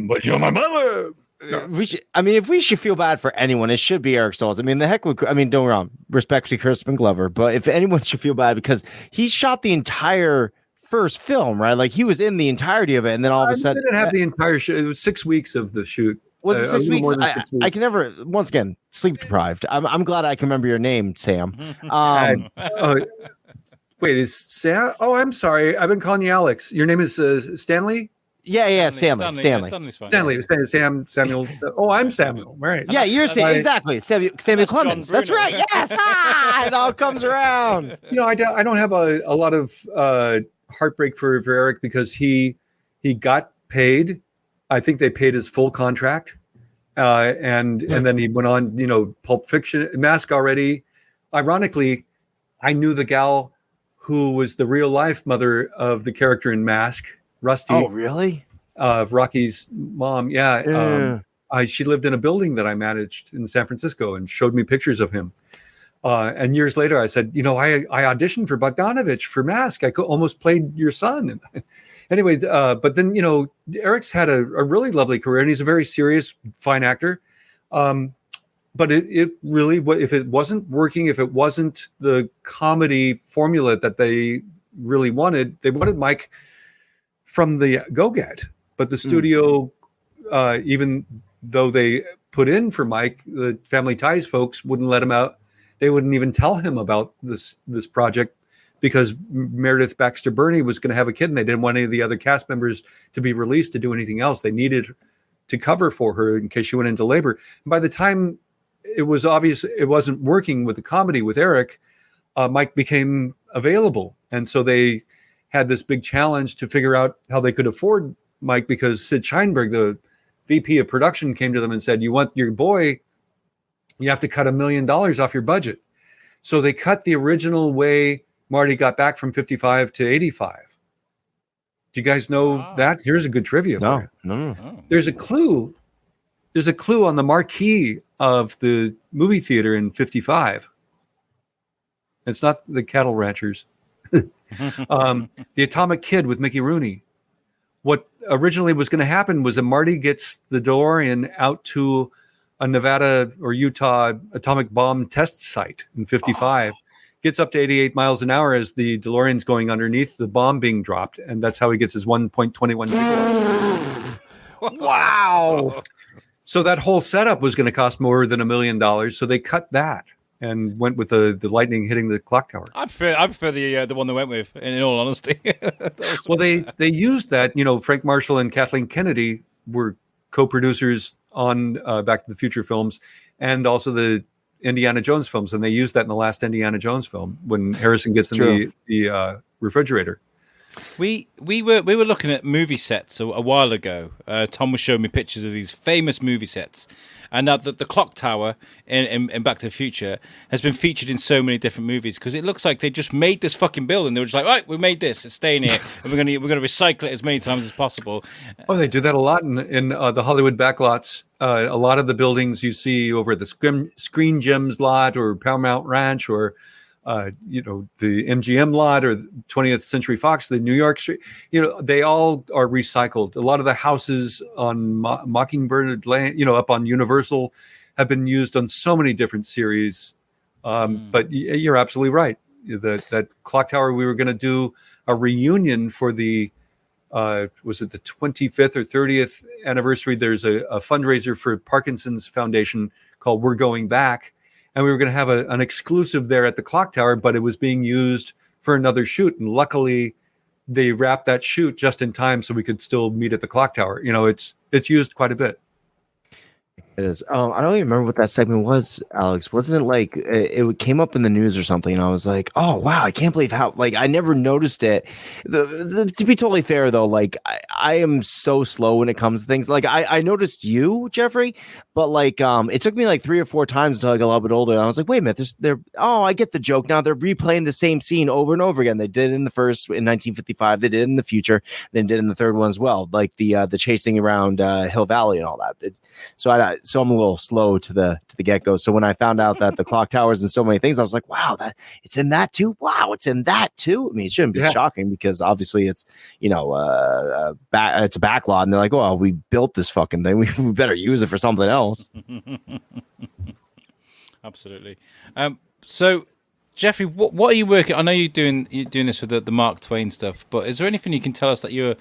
But you're my mother. If we should feel bad for anyone, it should be Eric Stoltz. Don't get me wrong, respect to Crispin Glover, but if anyone should feel bad, because he shot the entire first film, right? Like he was in the entirety of it, and then all of a sudden, didn't have the entire shoot. It was 6 weeks of the shoot. Was it 6 weeks? 6 weeks? I can never. Once again, sleep deprived. I'm glad I can remember your name, Sam. Wait, is Sam? Oh, I'm sorry. I've been calling you Alex. Your name is Stanley? Yeah, Stanley. Samuel. Oh, I'm Samuel. Right. Yeah, you're Sam. Exactly. Samuel Clemens. That's right. Yes. It all comes around. I don't have a lot of heartbreak for Eric, because he got paid. I think they paid his full contract. And then he went on, Pulp Fiction, Mask already. Ironically, I knew the gal who was the real life mother of the character in Mask, Rusty. Oh, really? Of Rocky's mom. Yeah. She lived in a building that I managed in San Francisco and showed me pictures of him. And years later, I said, I auditioned for Bogdanovich for Mask. I almost played your son. Anyway, but then, Eric's had a really lovely career, and he's a very serious, fine actor. But it really, if it wasn't working, if it wasn't the comedy formula that they really wanted, they wanted Mike from the go-get. But the studio, even though they put in for Mike, the Family Ties folks wouldn't let him out. They wouldn't even tell him about this project, because Meredith Baxter Birney was going to have a kid, and they didn't want any of the other cast members to be released to do anything else. They needed to cover for her in case she went into labor. And by the time it was obvious it wasn't working with the comedy with Eric, Mike became available. And so they had this big challenge to figure out how they could afford Mike, because Sid Sheinberg, the VP of production, came to them and said, you want your boy, you have to cut $1 million off your budget. So they cut the original way Marty got back from 55 to 85. Do you guys know that? Here's a good trivia. No. There's a clue. There's a clue on the marquee of the movie theater in 55. It's not the cattle ranchers. The Atomic Kid with Mickey Rooney. What originally was going to happen was that Marty gets the DeLorean out to a Nevada or Utah atomic bomb test site in 55. Gets up to 88 miles an hour as the DeLorean's going underneath the bomb being dropped. And that's how he gets his 1.21 gigawatt. Wow. So that whole setup was going to cost more than $1 million. So they cut that and went with the lightning hitting the clock tower. I prefer the one they went with, in all honesty. Well, they used that. Frank Marshall and Kathleen Kennedy were co-producers on Back to the Future films, and also the Indiana Jones films, and they used that in the last Indiana Jones film when Harrison gets in the refrigerator. We were looking at movie sets a while ago. Tom was showing me pictures of these famous movie sets, and now the clock tower in Back to the Future has been featured in so many different movies, because it looks like they just made this fucking building. They were just like, right, we made this, it's staying here, and we're gonna recycle it as many times as possible. Oh, they do that a lot in the Hollywood backlots. A lot of the buildings you see over the Screen Gems lot or Paramount Ranch or the MGM lot or 20th Century Fox, the New York Street, they all are recycled. A lot of the houses on Mockingbird Lane, up on Universal, have been used on so many different series. But you're absolutely right. That clock tower, we were going to do a reunion for the, was it the 25th or 30th anniversary? There's a fundraiser for Parkinson's Foundation called We're Going Back. And we were going to have an exclusive there at the clock tower, but it was being used for another shoot. And luckily, they wrapped that shoot just in time so we could still meet at the clock tower. It's used quite a bit. It is. I don't even remember what that segment was, Alex. Wasn't it like it came up in the news or something? And I was like, "Oh wow, I can't believe how I never noticed it." To be totally fair though, I am so slow when it comes to things. I noticed you, Jeffrey, but it took me 3 or 4 times until I got a little bit older. And I was like, "Wait a minute, I get the joke now. They're replaying the same scene over and over again. They did it in the first in 1955. They did it in the future. Then did it in the third one as well, like the chasing around Hill Valley and all that." So I'm a little slow to the get go. So when I found out that the clock towers and so many things, I was like, wow, it's in that too. Wow, it's in that too. I mean, it shouldn't be shocking because obviously it's it's a backlot, and they're like, oh, we built this fucking thing. We better use it for something else. Absolutely. So Jeffrey, what are you working? I know you're doing this with the Mark Twain stuff, but is there anything you can tell us that you're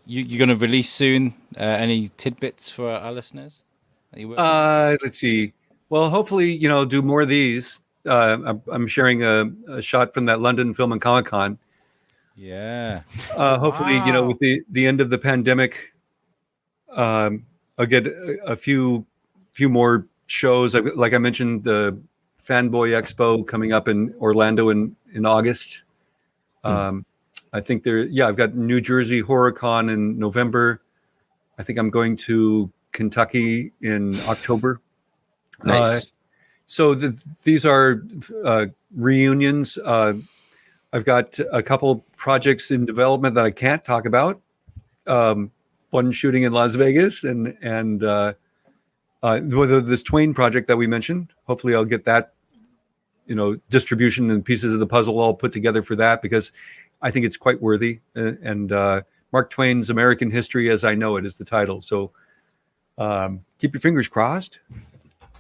going to release soon? Any tidbits for our listeners? Let's see. Well, hopefully, do more of these. I'm sharing a shot from that London Film and Comic Con. Yeah. Hopefully, wow. With the end of the pandemic, I'll get a few more shows. Like I mentioned, the Fanboy Expo coming up in Orlando in August. I think I've got New Jersey Horror Con in November. I think I'm going to Kentucky in October. Nice. So these are reunions. I've got a couple projects in development that I can't talk about. One shooting in Las Vegas and this Twain project that we mentioned. Hopefully I'll get that, distribution and pieces of the puzzle all put together for that, because I think it's quite worthy. And Mark Twain's American History as I Know It is the title. So keep your fingers crossed.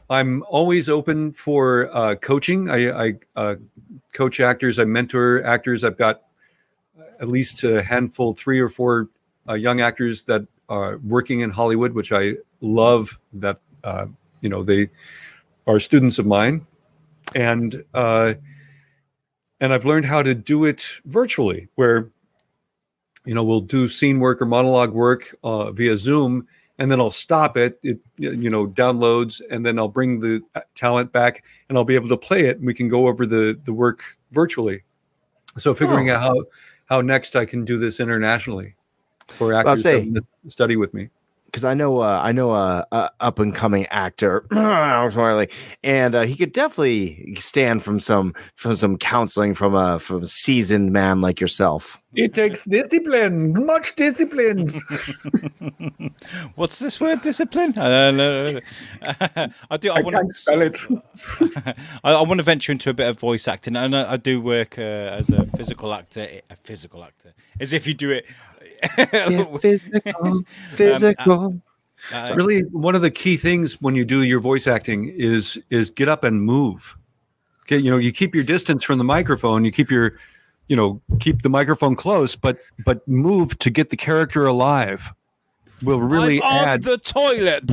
I'm always open for coaching. I coach actors. I mentor actors. I've got at least a handful, 3 or 4 young actors that are working in Hollywood, which I love that, they are students of mine. And I've learned how to do it virtually, where, we'll do scene work or monologue work via Zoom, and then I'll stop it. It downloads, and then I'll bring the talent back, and I'll be able to play it, and we can go over the work virtually. So figuring out how next I can do this internationally for actors that study with me. Because I know up and coming actor, and he could definitely stand from some counseling from a seasoned man like yourself. It takes discipline, much discipline. What's this word, discipline? I don't know. I can't spell it. I want to venture into a bit of voice acting, and I do work as a physical actor. As if you do it. Physical. So really, one of the key things when you do your voice acting is get up and move. Okay, you keep your distance from the microphone. You keep keep the microphone close, but move to get the character alive. Will really add the toilet.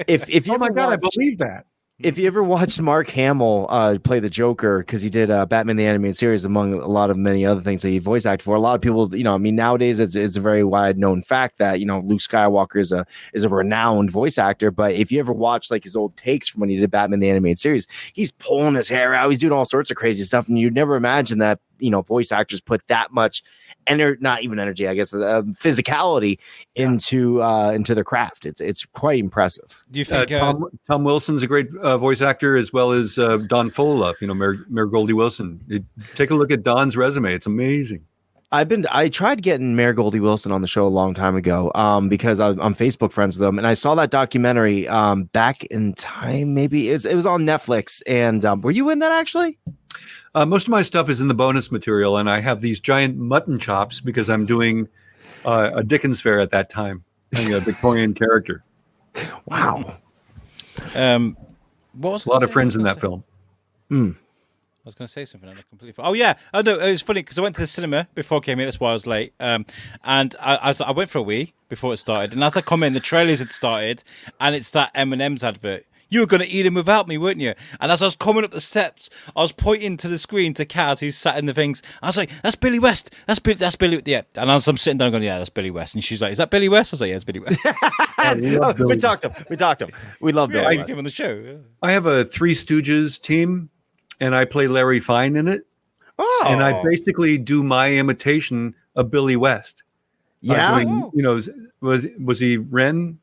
if you oh my God, I believe that. If you ever watched Mark Hamill play the Joker, because he did Batman the Animated Series, among a lot of many other things that he voice acted for, a lot of people, nowadays it's a very wide known fact that Luke Skywalker is a renowned voice actor. But if you ever watch his old takes from when he did Batman the Animated Series, he's pulling his hair out, he's doing all sorts of crazy stuff, and you'd never imagine that voice actors put that much not even energy, I guess, physicality into their craft. It's quite impressive. Do you think Tom Wilson's a great voice actor, as well as Don Fullalove, Mayor Goldie Wilson? Take a look at Don's resume; it's amazing. I tried getting Mayor Goldie Wilson on the show a long time ago, because I'm Facebook friends with them, and I saw that documentary back in time. Maybe it was on Netflix. And were you in that actually? Most of my stuff is in the bonus material, and I have these giant mutton chops because I'm doing a Dickens fair at that time, playing a Victorian character. Wow. What was A lot of friends in that film. I was going to say something and I completely forgot. Oh yeah, oh no, it was funny because I went to the cinema before I came here. That's why I was late. And I went for a wee before it started, and as I come in, the trailers had started, and it's that M&M's advert. You were going to eat him without me, weren't you? And as I was coming up the steps, I was pointing to the screen to Kaz, who's sat in the things. I was like, "That's Billy West. That's Billy." Yeah. And as I'm sitting down, going, "Yeah, that's Billy West." And she's like, "Is that Billy West?" I was like, "Yeah, it's Billy West." We talked to him. We love Billy Yeah, West. you came on the show. Yeah. I have a Three Stooges team, and I play Larry Fine in it. Oh. And I basically do my imitation of Billy West. Yeah. Doing, was he Ren?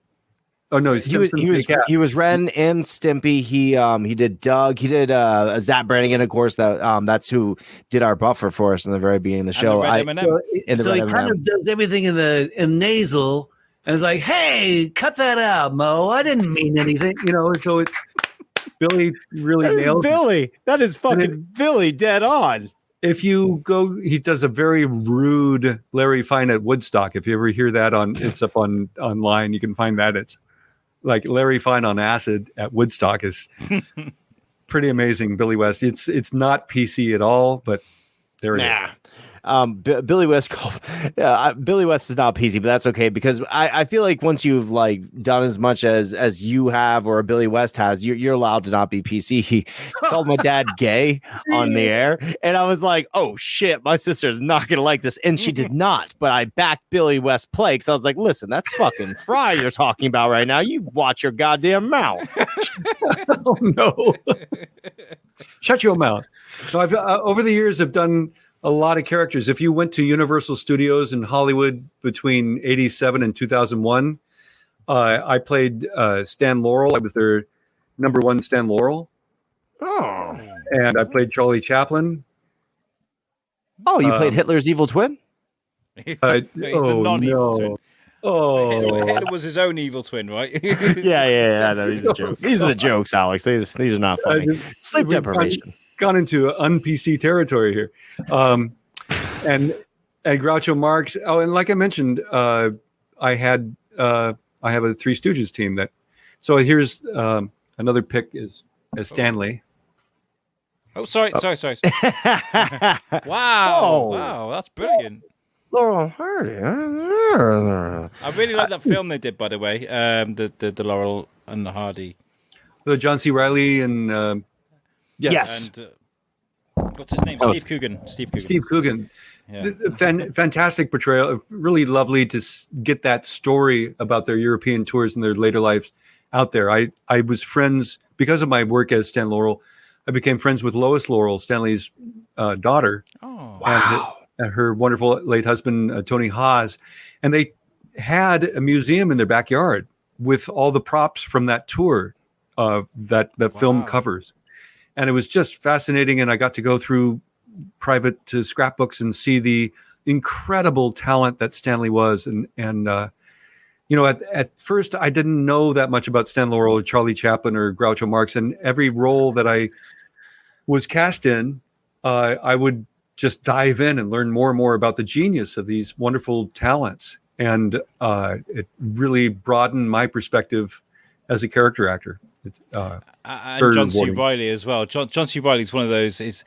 Oh no, he was Ren and Stimpy. He did Doug. He did Zap Brannigan, of course. That's who did our buffer for us in the very beginning of the show. So he kind of does everything in nasal, and it's like, "Hey, cut that out, Mo. I didn't mean anything." So it Billy really nailed Billy. That is fucking Billy dead on. If you go, he does a very rude Larry Fine at Woodstock. If you ever hear that it's up online. You can find that. It's like Larry Fine on acid at Woodstock is pretty amazing. Billy West. It's not PC at all, but there it is. Billy West Billy West is not PC, but that's okay because I feel like once you've like done as much as you have or Billy West has, you're allowed to not be PC. He called my dad gay on the air, and I was like, oh shit, my sister's not gonna like this, and she did not. But I backed Billy West play because I was like, listen, that's fucking Fry you're talking about right now. You watch your goddamn mouth. Oh no! Shut your mouth. So I've over the years I've done a lot of characters. If you went to Universal Studios in Hollywood between 87 and 2001, I played Stan Laurel. I was their number one Stan Laurel. Oh. And I played Charlie Chaplin. Oh, you played Hitler's evil twin? He's the non-evil twin. Oh, Hitler was his own evil twin, right? Yeah. I know these are jokes. These are the jokes, Alex. These are not funny. Sleep deprivation. Gone into un-PC territory here. And Groucho Marx. Oh, and like I mentioned, I have a Three Stooges team that. So here's another pick is Stanley. Oh, sorry. Wow, that's brilliant. Laurel Hardy. I really like that film they did, by the way. The Laurel and the Hardy. The John C. Reilly and. Yes. And, what's his name? Steve Coogan. Yeah. Fantastic portrayal. Really lovely to get that story about their European tours and their later lives out there. I was friends, because of my work as Stan Laurel, I became friends with Lois Laurel, Stanley's daughter. Oh, wow. And her wonderful late husband, Tony Haas. And they had a museum in their backyard with all the props from that tour that film covers. And it was just fascinating. And I got to go through private scrapbooks and see the incredible talent that Stanley was. And at first I didn't know that much about Stan Laurel or Charlie Chaplin or Groucho Marx. And every role that I was cast in, I would just dive in and learn more and more about the genius of these wonderful talents. And it really broadened my perspective as a character actor. And John C. Reilly as well. John C. Reilly is one of those. He's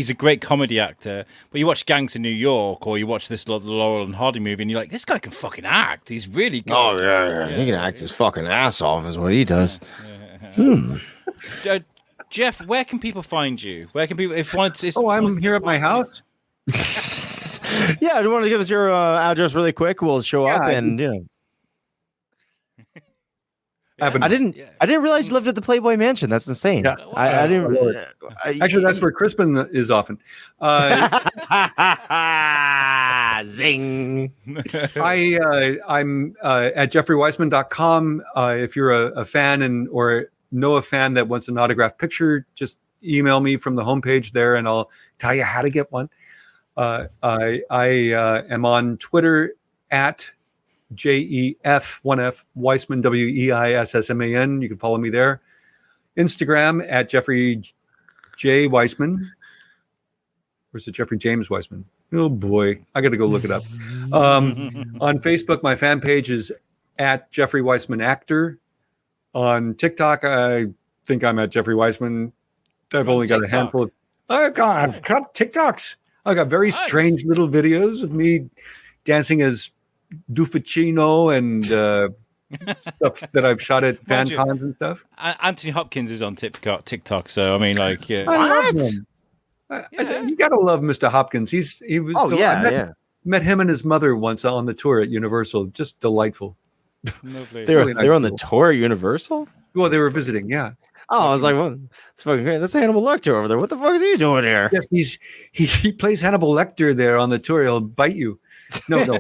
a great comedy actor, but you watch Gangs in New York or you watch this Laurel and Hardy movie, and you're like, this guy can fucking act. He's really good. Oh yeah. He can act his fucking ass off, is what he does. Jeff, where can people find you? Where can people I'm here at my house. Yeah, do you want to give us your address really quick? We'll show up and I didn't realize you lived at the Playboy Mansion. That's insane. Yeah. I didn't. Actually, that's where Crispin is often. Zing. I'm at jeffreyweissman.com. If you're a fan or know a fan that wants an autographed picture, just email me from the homepage there, and I'll tell you how to get one. I am on Twitter at JEF1F Weissman, WEISSMAN. You can follow me there. Instagram at Jeffrey J. Weissman. Or is it Jeffrey James Weissman? Oh boy, I got to go look it up. On Facebook, my fan page is at Jeffrey Weissman Actor. On TikTok, I think I'm at Jeffrey Weissman. I've only got a handful of. I've got TikToks. I've got very strange little videos of me dancing as Dufficino and stuff that I've shot at fan cons and stuff. Anthony Hopkins is on TikTok, so I mean, like, yeah. I love him. You gotta love Mr. Hopkins. He was. Oh yeah, Met him and his mother once on the tour at Universal. Just delightful. Lovely. They were on the tour at Universal. Well, they were visiting. Yeah. Oh, I was like, well, it's fucking great. That's Hannibal Lecter over there. What the fuck is he doing here? Yes, he plays Hannibal Lecter there on the tour. He'll bite you. No.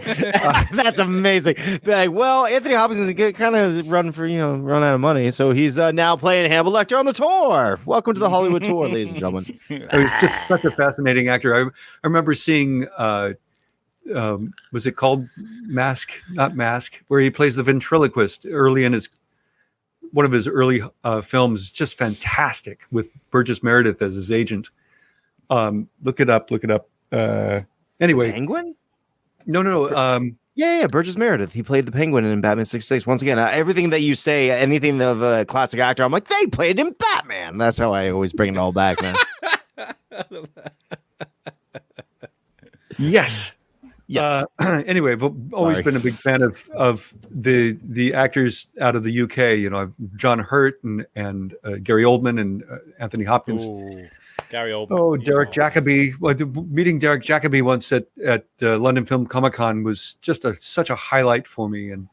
That's amazing. Like, well, Anthony Hopkins is kind of run out of money, so he's now playing Hannibal Lecter on the tour. Welcome to the Hollywood tour, ladies and gentlemen. He's just such a fascinating actor. I remember seeing. Was it called Mask? Not Mask, where he plays the ventriloquist early in one of his early films. Just fantastic with Burgess Meredith as his agent. Look it up. Anyway, Penguin? No. Yeah, Burgess Meredith. He played the Penguin in Batman 66. Once again, everything that you say, anything of a classic actor, I'm like, they played in Batman. That's how I always bring it all back, man. Yes. Anyway, I've always been a big fan of the actors out of the UK. You know, John Hurt and Gary Oldman and Anthony Hopkins. Ooh, Gary Oldman. Oh, Derek Jacobi. Well, meeting Derek Jacobi once at London Film Comic Con was just such a highlight for me. And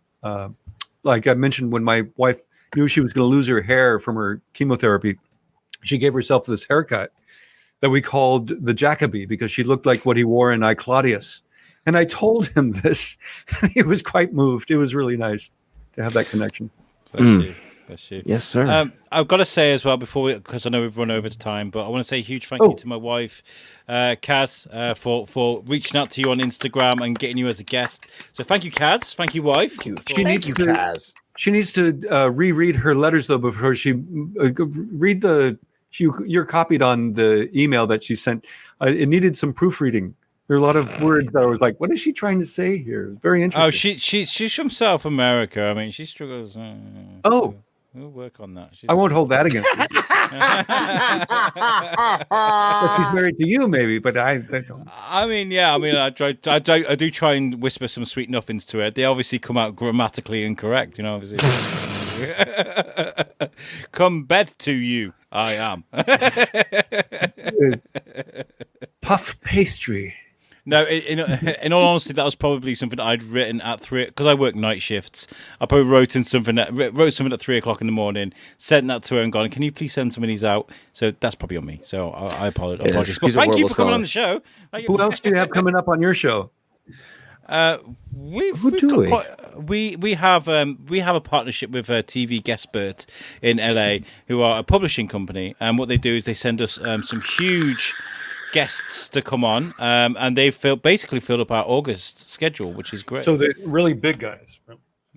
like I mentioned, when my wife knew she was going to lose her hair from her chemotherapy, she gave herself this haircut that we called the Jacobi because she looked like what he wore in I, Claudius. And I told him this. He was quite moved. It was really nice to have that connection. Bless you. Yes, sir. I've got to say as well because I know we've run over to time, but I want to say a huge thank you to my wife, Kaz, for reaching out to you on Instagram and getting you as a guest. So thank you, Kaz. Thank you, wife. Kaz. She needs to reread her letters though before she read you're copied on the email that she sent. It needed some proofreading. There are a lot of words that I was like, what is she trying to say here? Very interesting. Oh, she's from South America. I mean, she struggles. We'll work on that. I won't hold that against her. She's married to you, maybe, but I don't. I mean, yeah. I mean, I do try and whisper some sweet nothings to her. They obviously come out grammatically incorrect, you know. Obviously, come bed to you. I am. Puff pastry. No, in all honesty, that was probably something I'd written at 3 because I work night shifts. I probably wrote something at 3:00 in the morning, sent that to her and gone, can you please send some of these out? So that's probably on me. So I apologize. But thank you for coming on the show. Who else do you have coming up on your show? We have a partnership with TV Guestbert in LA, who are a publishing company, and what they do is they send us some huge guests to come on, and they basically filled up our August schedule, which is great. So they're really big guys.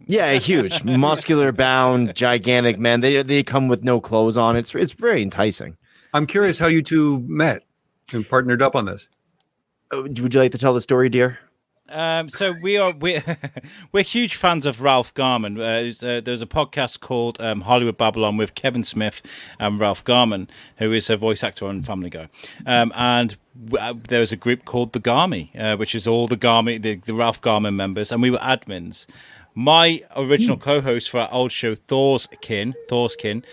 Yeah, huge, muscular bound, gigantic men. They come with no clothes on. It's very enticing. I'm curious how you two met and partnered up on this. Would you like to tell the story, dear? So we're huge fans of Ralph Garman. There's a podcast called Hollywood Babylon with Kevin Smith and Ralph Garman, who is a voice actor on Family Guy. And there's a group called the Garmy, which is all the Ralph Garman members, and we were admins. My original co-host for our old show, Thorskin,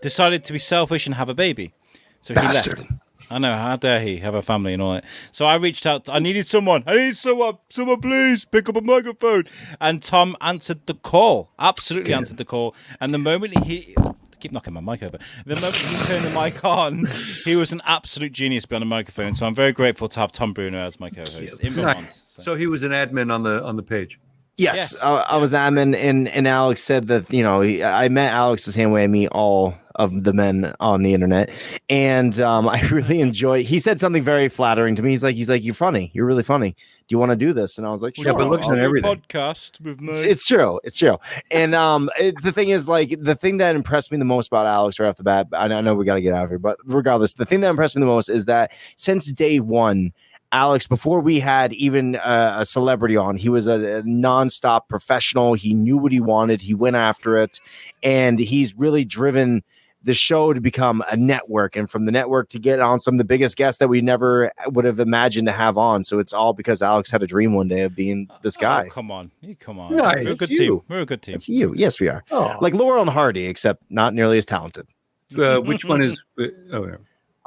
decided to be selfish and have a baby. So he left. I know, how dare he have a family and all that. So I reached out. I needed someone. Someone please pick up a microphone. And Tom answered the call. Absolutely answered the call. And the moment I keep knocking my mic over. The moment he turned the mic on, he was an absolute genius behind the microphone. So I'm very grateful to have Tom Bruno as my co-host in Vermont. So he was an admin on the page. Yes. I was admin, and Alex said that I met Alex the same way I meet all of the men on the internet, and I really enjoy. He said something very flattering to me. He's like, "You're funny. You're really funny. Do you want to do this?" And I was like, "Sure." Yeah, but looks I'll at do a everything. podcast with me. It's true. It's true. And the thing is, like, the thing that impressed me the most about Alex right off the bat, I know we got to get out of here, but regardless, the thing that impressed me the most is that since day one, Alex, before we had even a celebrity on, he was a nonstop professional. He knew what he wanted. He went after it. And he's really driven the show to become a network, and from the network to get on some of the biggest guests that we never would have imagined to have on. So it's all because Alex had a dream one day of being this guy. Oh, come on. Come on. Nice. We're a good It's team. you. We're a good team. It's you. Yes, we are. Oh. Like Laurel and Hardy, except not nearly as talented. Which one is? Oh, yeah.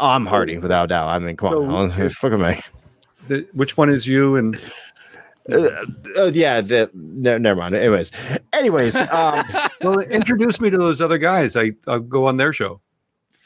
Oh, I'm Hardy, without doubt. I mean, come on. Fuck me. Which one is you? And Never mind. Anyways, well, introduce me to those other guys. I'll go on their show.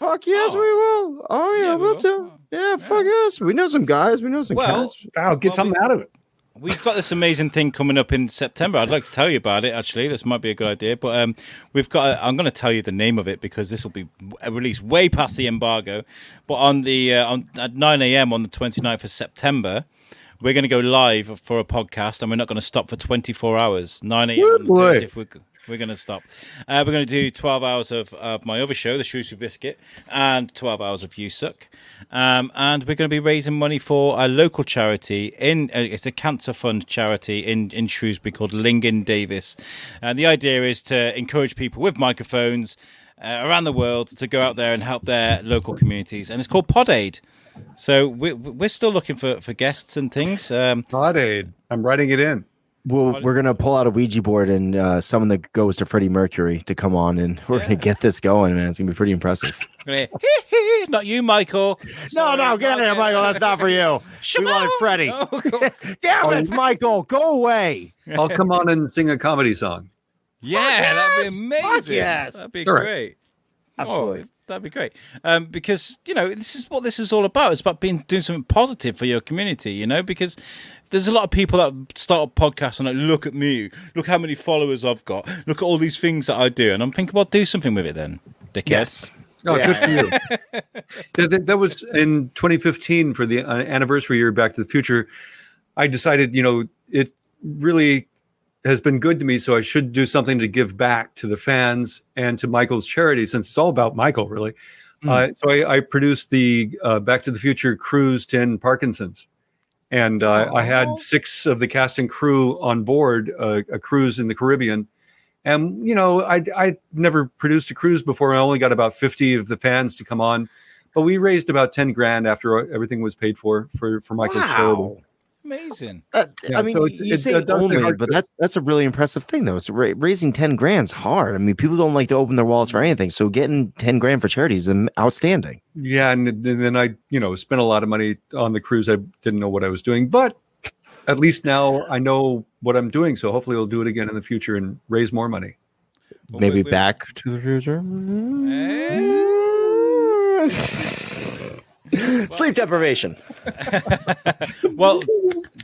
fuck yes, we will. Oh yeah, we'll too. Yeah, fuck yes. We know some guys. We know some guys. I'll get something out of it. We've got this amazing thing coming up in September. I'd like to tell you about it, actually. This might be a good idea. But we've got. I'm going to tell you the name of it because this will be released way past the embargo. But at 9 a.m. on the 29th of September, we're going to go live for a podcast, and we're not going to stop for 24 hours. 9 a.m. on the 30th, we're going to stop. We're going to do 12 hours of my other show, The Shrewsbury Biscuit, and 12 hours of USUK. And we're going to be raising money for a local charity. It's a cancer fund charity in Shrewsbury called Lingen Davis. And the idea is to encourage people with microphones around the world to go out there and help their local communities. And it's called Pod Aid. So we're still looking for guests and things. Pod Aid. I'm writing it in. We're gonna pull out a Ouija board and someone that goes to Freddie Mercury to come on, and we're gonna get this going, man. It's gonna be pretty impressive. Not you, Michael. No, get in here, Michael. That's not for you. We wanted Freddie. Damn it, Michael, go away. I'll come on and sing a comedy song. Yeah, that'd be amazing. Fuck yes. That'd be All right. great. Absolutely. Oh, that'd be great. Because this is what this is all about. It's about doing something positive for your community. Because there's a lot of people that start a podcast and look at me, look how many followers I've got, look at all these things that I do, and I'm thinking, well, do something with it then, dickhead. Yes. Oh, good for you. That was in 2015 for the anniversary year Back to the Future. I decided, it really has been good to me, so I should do something to give back to the fans and to Michael's charity, since it's all about Michael, really. So I produced the Back to the Future cruise to end Parkinson's. And I had 6 of the cast and crew on board a cruise in the Caribbean. And, I never produced a cruise before. I only got about 50 of the fans to come on. But we raised about 10 grand after everything was paid for Michael's show. Amazing. I mean, you say only, but that's a really impressive thing, though. So raising 10 grand is hard. I mean, people don't like to open their wallets for anything. So getting 10 grand for charity is outstanding. Yeah, and then I, spent a lot of money on the cruise. I didn't know what I was doing, but at least now I know what I'm doing. So hopefully we'll do it again in the future and raise more money. Well, maybe Back to the Future. Sleep deprivation. Well,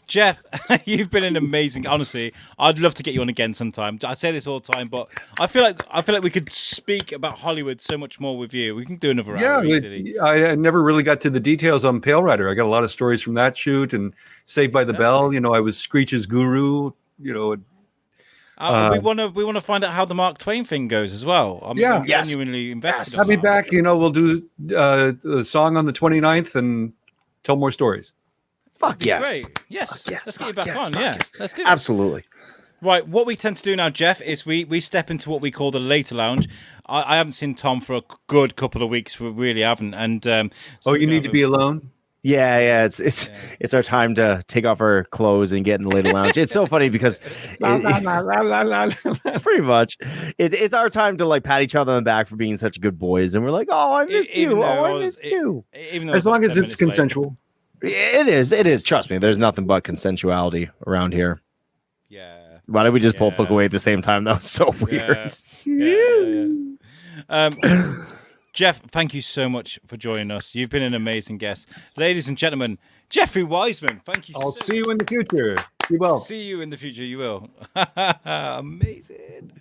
Jeff, you've been an amazing. Honestly, I'd love to get you on again sometime. I say this all the time, but I feel like we could speak about Hollywood so much more with you. We can do another hour. Yeah, I never really got to the details on Pale Rider. I got a lot of stories from that shoot and Saved by the Bell. I was Screech's guru. We want to find out how the Mark Twain thing goes as well. I'm genuinely invested. Have me back. We'll do the song on the 29th and tell more stories. Fuck yes. Great. Yes. Fuck yes. Let's get you back Yes. on. Fuck Yeah. yes. Let's do that. Absolutely. Right. What we tend to do now, Jeff, is we step into what we call the later lounge. I haven't seen Tom for a good couple of weeks. We really haven't. And you need to be alone. Yeah, it's our time to take off our clothes and get in the later lounge. It's so funny because pretty much it's our time to like pat each other on the back for being such good boys, and we're like, oh, I missed you. I missed you. As long as it's consensual. It is. Trust me, there's nothing but consensuality around here. Yeah. Why did we just both look away at the same time? That was so weird. Yeah. Jeff, thank you so much for joining us. You've been an amazing guest. Ladies and gentlemen, Jeffrey Weissman, thank you. I'll see you in the future. You will. See you in the future, you will. Amazing.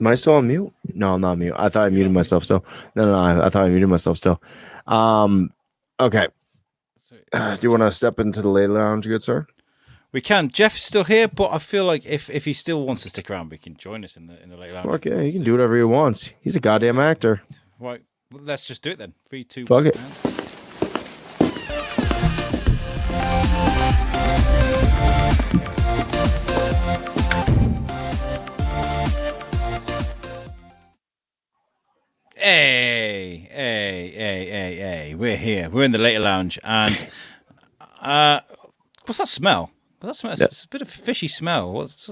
Am I still on mute? No, I'm not on mute. I thought I muted myself still. No. I thought I muted myself still. Okay. Do you want to step into the late lounge, good sir? We can. Jeff's still here, but I feel like if he still wants to stick around, we can join us in the late lounge. Fuck yeah, he can do whatever he wants. He's a goddamn actor. Right. Well, let's just do it then. 3, 2, Fuck 1. it. Hey. We're here. We're in the later lounge. And what's that smell? It's a bit of a fishy smell. What's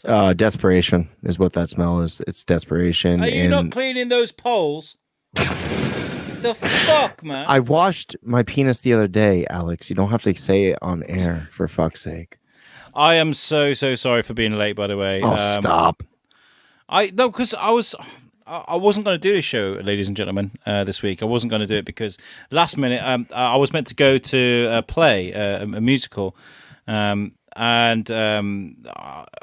Desperation is what that smell is. It's desperation. Are you not cleaning those poles? The fuck, man? I washed my penis the other day, Alex. You don't have to say it on air, for fuck's sake. I am so sorry for being late, by the way. Oh, stop. Because I wasn't going to do this show, ladies and gentlemen, this week. I wasn't going to do it because last minute I was meant to go to a play, a musical, and I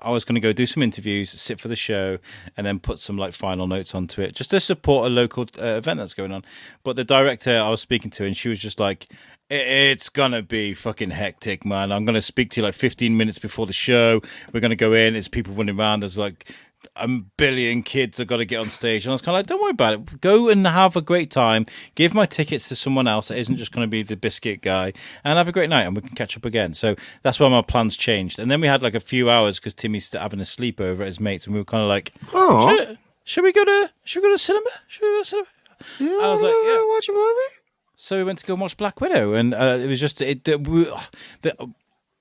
was going to go do some interviews, sit for the show, and then put some like final notes onto it, just to support a local event that's going on. But the director I was speaking to, and she was just like, "It's gonna be fucking hectic, man. I'm gonna speak to you like 15 minutes before the show. We're gonna go in. There's people running around. There's like a billion kids that got to get on stage." And I was kind of like, "Don't worry about it. Go and have a great time. Give my tickets to someone else that isn't just going to be the biscuit guy, and have a great night, and we can catch up again." So that's why my plans changed. And then we had like a few hours because Timmy's having a sleepover at his mates, and we were kind of like, "Oh, should we go to cinema? Should we go to cinema?" I was like, "Yeah, watch a movie." So we went to go and watch Black Widow, and it was just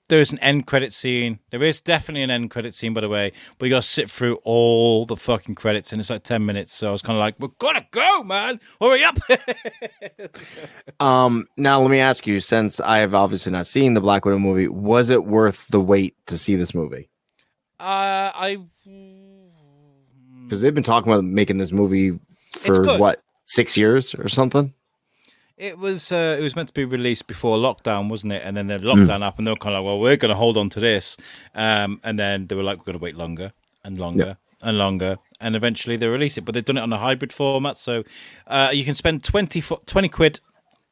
there is an end credit scene. There is definitely an end credit scene, by the way, but you got to sit through all the fucking credits, and it's like 10 minutes. So I was kind of like, "We're gonna go, man! Hurry up!" Now let me ask you, since I have obviously not seen the Black Widow movie, was it worth the wait to see this movie? Because they've been talking about making this movie for what, 6 years or something. It was meant to be released before lockdown, wasn't it? And then the lockdown happened. They were kind of like, "Well, we're going to hold on to this," and then they were like, "We're going to wait longer and longer and longer," and eventually they released it. But they've done it on a hybrid format, so you can spend 20 quid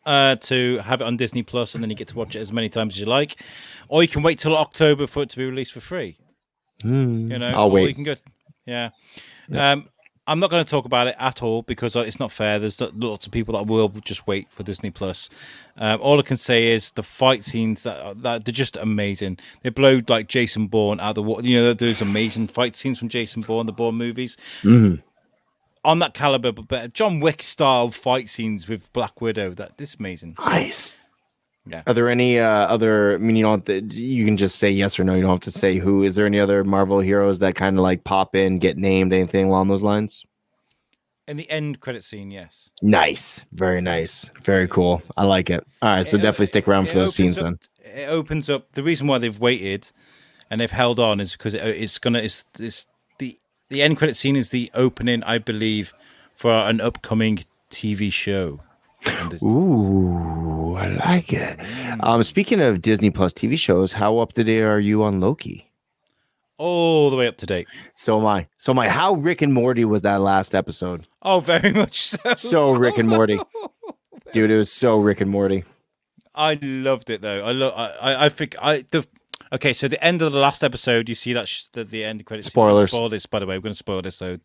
to have it on Disney Plus, and then you get to watch it as many times as you like, or you can wait till October for it to be released for free. You know, I'll wait. You can go, yeah. I'm not going to talk about it at all because it's not fair. There's lots of people that will just wait for Disney Plus. All I can say is the fight scenes that they're just amazing. They blow like Jason Bourne out of the water. You know, there's amazing fight scenes from Jason Bourne, the Bourne movies. On that caliber, but better. John Wick style fight scenes with Black Widow. This is amazing. Nice. Yeah. Are there any other? I mean, you don't. You can just say yes or no. You don't have to say who. Is there any other Marvel heroes that kind of like pop in, get named, anything along those lines? In the end credit scene, yes. Nice, very nice, very cool. I like it. All right, so definitely stick around for those scenes then. It opens up. The reason why they've waited and they've held on is because it's the end credit scene is the opening, I believe, for an upcoming TV show. Ooh, I like it. Speaking of Disney Plus TV shows, how up to date are you on Loki? All the way up to date. So am I. How Rick and Morty was that last episode? Oh, very much so. So Rick and Morty. Dude, it was so Rick and Morty. I loved it though. Okay, so the end of the last episode, you see that the end credits. Spoilers. Spoil this, by the way. We're going to spoil this. So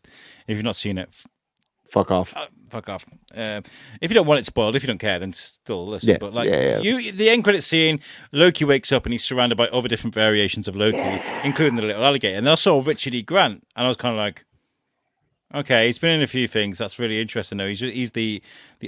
if you've not seen it, fuck off. Fuck off. If you don't want it spoiled, if you don't care, then still listen. Yeah, but like yeah. The end credit scene, Loki wakes up and he's surrounded by other different variations of Loki, including the little alligator. And then I saw Richard E. Grant, and I was kind of like, okay, he's been in a few things. That's really interesting. Though he's the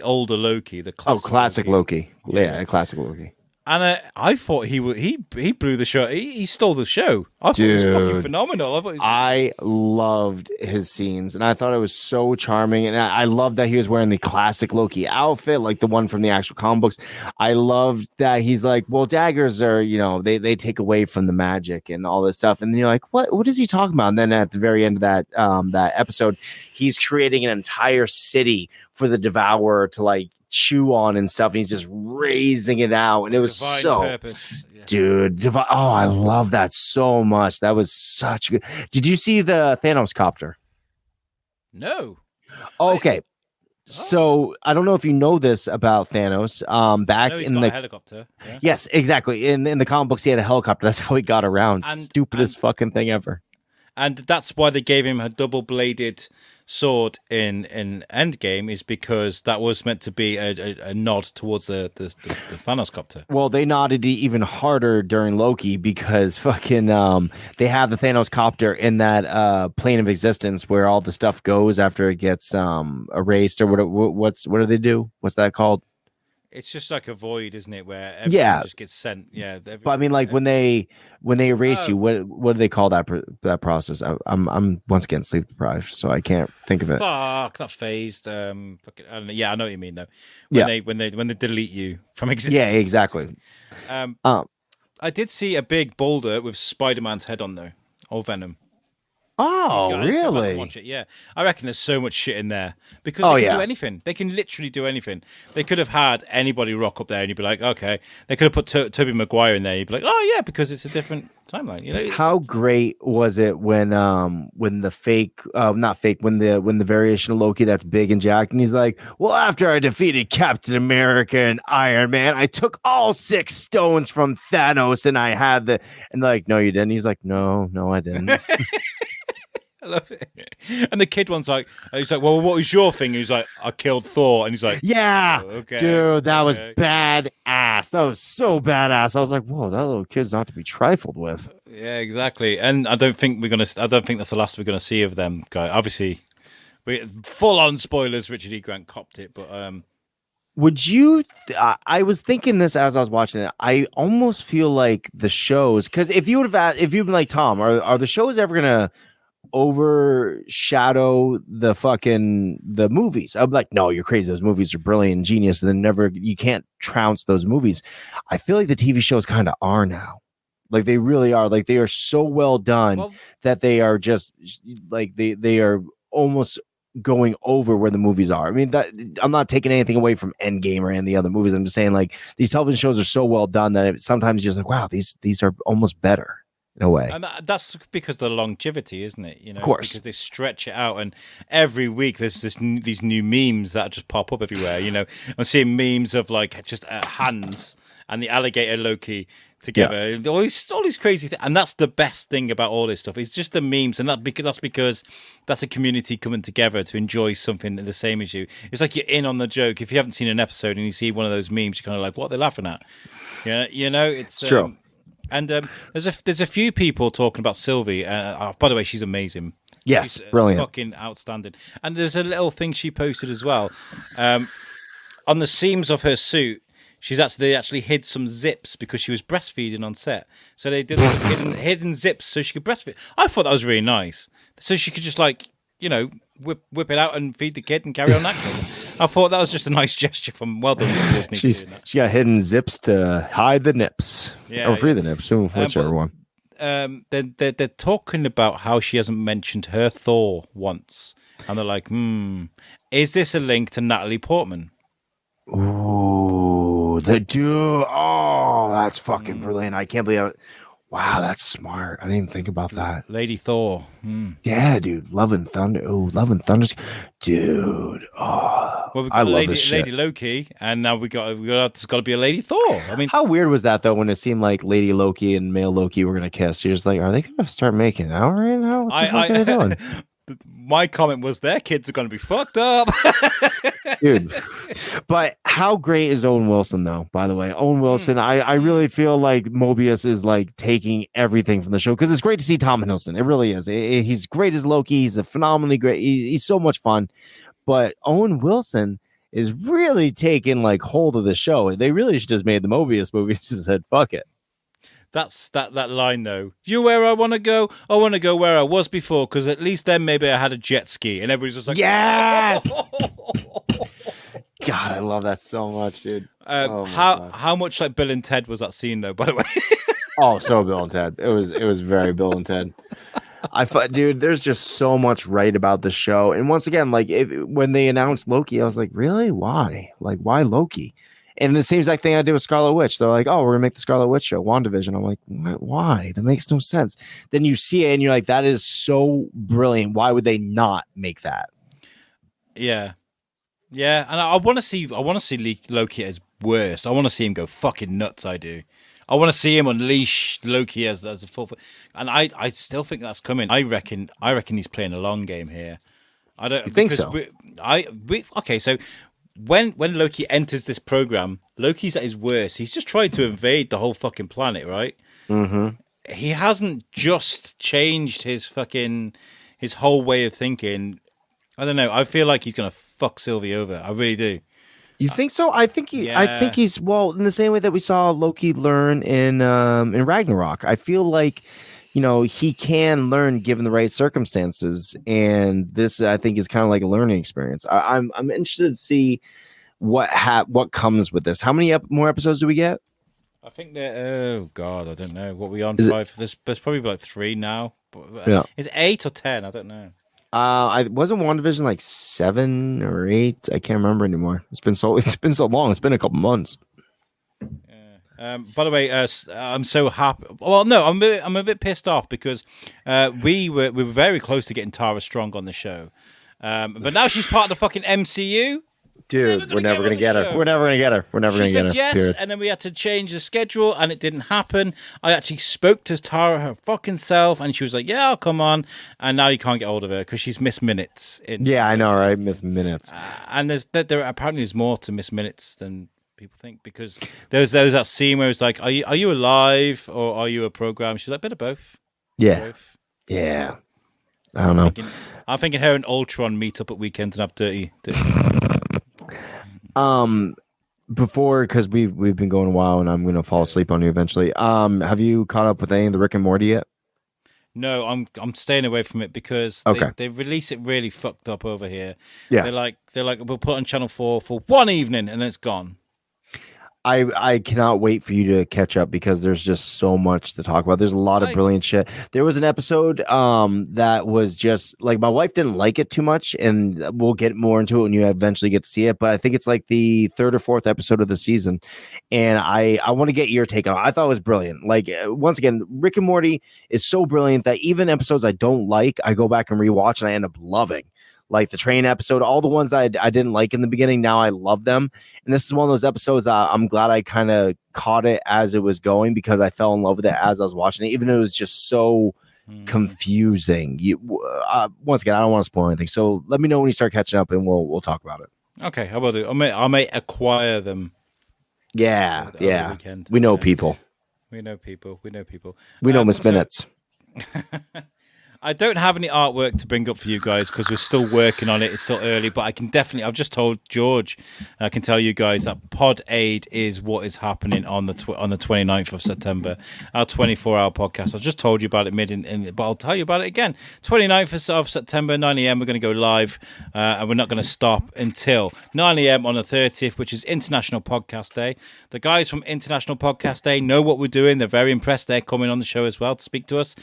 older Loki, the classic Loki. Yeah, classic Loki. And I thought he blew the show. He stole the show. I thought it was fucking phenomenal. I loved his scenes, and I thought it was so charming. And I loved that he was wearing the classic Loki outfit, like the one from the actual comic books. I loved that he's like, well, daggers are, they take away from the magic and all this stuff. And then you're like, what is he talking about? And then at the very end of that episode, he's creating an entire city for the Devourer to like chew on and stuff, and he's just raising it out, and it was Divine so purpose. Yeah. Dude, I love that so much. That was such good. Did you see the Thanos copter? No. Okay. So I don't know if you know this about Thanos. Back he's in got the a helicopter. Yeah. yes, exactly. In the comic books, he had a helicopter. That's how he got around. And- Stupidest fucking thing ever. And that's why they gave him a double-bladed sword in Endgame, is because that was meant to be a nod towards the Thanos copter. Well, they nodded even harder during Loki because fucking they have the Thanos copter in that plane of existence where all the stuff goes after it gets erased or what do they do? What's that called? It's just like a void, isn't it? Where everything just gets sent. Yeah. But I mean, like when they erase you, what do they call that process? I'm once again sleep deprived, so I can't think of it. Fuck, not phased. I don't know. Yeah, I know what you mean though. When they delete you from existence. Yeah, exactly. I did see a big boulder with Spider-Man's head on though, or Venom. Oh, really? Watch it, yeah. I reckon there's so much shit in there because they can do anything. They can literally do anything. They could have had anybody rock up there, and you'd be like, okay. They could have put Tobey Maguire in there. You'd be like, oh yeah, because it's a different timeline. You know. How great was it when the fake, not fake, when the variation of Loki that's big and jacked, and he's like, well, after I defeated Captain America and Iron Man, I took all 6 stones from Thanos, and I had the, and like, no, you didn't. He's like, no, I didn't. I love it. And the kid one's like, he's like, well, what was your thing? And he's like, I killed Thor. And he's like, yeah, oh, okay, dude, that was badass. That was so badass. I was like, whoa, that little kid's not to be trifled with. Yeah, exactly. And I don't think that's the last we're gonna see of them, guy. Obviously, we full on spoilers. Richard E. Grant copped it, but would you? I was thinking this as I was watching it. I almost feel like the shows, because if you would have asked, if you've been like Tom, are the shows ever gonna overshadow the movies? I'm like, no, you're crazy. Those movies are brilliant and genius, and then you can't trounce those movies. I feel like the TV shows kind of are now. Like they really are. Like they are so well done that they are just like they are almost going over where the movies are. I mean, that I'm not taking anything away from Endgame or any of the other movies. I'm just saying, like, these television shows are so well done that sometimes you're just like, wow, these are almost better. In a way. And that's because of the longevity, isn't it? You know, of course, because they stretch it out, and every week there's these new memes that just pop up everywhere. You know, I'm seeing memes of like just hands and the alligator Loki together, all these crazy things, and that's the best thing about all this stuff. It's just the memes, and that's because that's a community coming together to enjoy something the same as you. It's like you're in on the joke. If you haven't seen an episode and you see one of those memes, you're kind of like, what are they laughing at? Yeah, you know, it's true. And there's a few people talking about Sylvie. By the way, she's amazing. Yes, she's, brilliant, fucking outstanding. And there's a little thing she posted as well. On the seams of her suit, they actually hid some zips because she was breastfeeding on set. So they did hidden zips so she could breastfeed. I thought that was really nice. So she could just whip it out and feed the kid and carry on acting. I thought that was just a nice gesture from well done Disney. She got hidden zips to hide the nips, or free the nips, whichever one. They're talking about how she hasn't mentioned her Thor once, and they're like, is this a link to Natalie Portman? Ooh, the dude! Oh, that's fucking brilliant! I can't believe. Wow, that's smart. I didn't even think about that. Lady Thor. Yeah, dude. Love and Thunder. Oh, Love and Thunder. Dude. Oh, well, we got I love this shit. Lady Loki, and now there's got to be a Lady Thor. I mean, how weird was that though? When it seemed like Lady Loki and male Loki were gonna kiss, you're just like, are they gonna start making out right now? What the fuck are they doing? My comment was their kids are going to be fucked up. Dude. But how great is Owen Wilson, though, by the way? Owen Wilson, I really feel like Mobius is like taking everything from the show because it's great to see Tom Hiddleston. It really is. He's great as Loki. He's a phenomenally great. He's so much fun. But Owen Wilson is really taking like hold of the show. They really should just made the Mobius movie and just said, fuck it. That's that line though. You where I want to go? I want to go where I was before because at least then maybe I had a jet ski and everybody's just like, yes. God, I love that so much, dude. How much like Bill and Ted was that scene though? By the way, so Bill and Ted. It was very Bill and Ted. Dude, there's just so much right about the show. And once again, like when they announced Loki, I was like, really? Why? Like, why Loki? And the same exact thing I did with Scarlet Witch. They're like, oh, we're going to make the Scarlet Witch show, WandaVision. I'm like, why? That makes no sense. Then you see it and you're like, that is so brilliant. Why would they not make that? Yeah, yeah, and I want to see Loki at his worst. I want to see him go fucking nuts. I do. I want to see him unleash Loki as a full, and I still think that's coming. I reckon he's playing a long game here. I don't think so. Okay, so when Loki enters this program, Loki's at his worst. He's just trying to invade the whole fucking planet, right? Mm-hmm. He hasn't just changed his whole way of thinking. I don't know. I feel like he's gonna fuck Sylvie over. I really do. You think so? I think he's in the same way that we saw Loki learn in Ragnarok. I feel like, he can learn given the right circumstances, and this I think is kind of like a learning experience. I'm interested to see what comes with this. How many more episodes do we get? I think that. Oh God, I don't know. What we on 5? There's probably like 3 now. Yeah. Is it 8 or 10? I don't know. I wasn't WandaVision like 7 or 8. I can't remember anymore. It's been so long. It's been a couple months. Yeah. By the way, I'm so happy. Well, no, I'm a bit pissed off because we were very close to getting Tara Strong on the show, but now she's part of the fucking MCU. Dude, we're never gonna get her. We're never gonna get her. We're never gonna get her. Yes, period. And then we had to change the schedule, and it didn't happen. I actually spoke to Tara her fucking self, and she was like, "Yeah, I'll come on." And now you can't get hold of her because she's missed minutes. Yeah, I know, right? Missed minutes. And there apparently is more to miss minutes than people think, because there was that scene where it's like, "Are you alive or are you a program?" She's like, "Bit of both." Yeah, both. Yeah. I don't know. I'm thinking her and Ultron meet up at weekends and have dirty. Before, because we've been going a while and I'm gonna fall asleep on you eventually. Have you caught up with any of the Rick and Morty yet? No, I'm staying away from it because they release it really fucked up over here. Yeah, they're like we'll put on Channel 4 for one evening and then it's gone. I cannot wait for you to catch up because there's just so much to talk about. There's a lot of brilliant shit. There was an episode that was just like, my wife didn't like it too much, and we'll get more into it when you eventually get to see it. But I think it's like the 3rd or 4th episode of the season, and I want to get your take on it. I thought it was brilliant. Like, once again, Rick and Morty is so brilliant that even episodes I don't like, I go back and rewatch and I end up loving. Like the train episode, all the ones I didn't like in the beginning, now I love them. And this is one of those episodes I'm glad I kind of caught it as it was going, because I fell in love with it as I was watching it, even though it was just so confusing. Once again, I don't want to spoil anything. So let me know when you start catching up and we'll talk about it. Okay, I will do. I may acquire them. Yeah. We know people. We know people. We know Miss Minutes. I don't have any artwork to bring up for you guys because we're still working on it. It's still early, but I've just told George, I can tell you guys that Pod Aid is what is happening on the 29th of September, our 24-hour podcast. I just told you about it but I'll tell you about it again. 29th of September, 9 a.m. We're going to go live, and we're not going to stop until 9 a.m. on the 30th, which is International Podcast Day. The guys from International Podcast Day know what we're doing. They're very impressed. They're coming on the show as well to speak to us.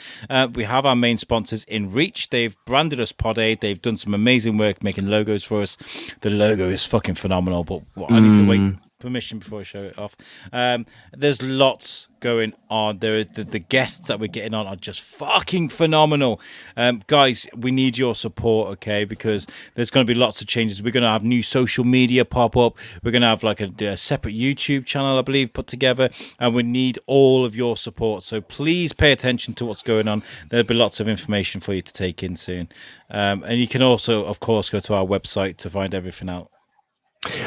We have our main sponsor in Reach. They've branded us Pod Aid. They've done some amazing work making logos for us. The logo is fucking phenomenal, but I need to wait permission before I show it off. There's lots going on. There are the guests that we're getting on are just fucking phenomenal. Guys, we need your support, okay? Because there's going to be lots of changes. We're going to have new social media pop up. We're going to have like a separate YouTube channel, I believe, put together, and we need all of your support. So please pay attention to what's going on. There'll be lots of information for you to take in soon. And you can also, of course, go to our website to find everything out.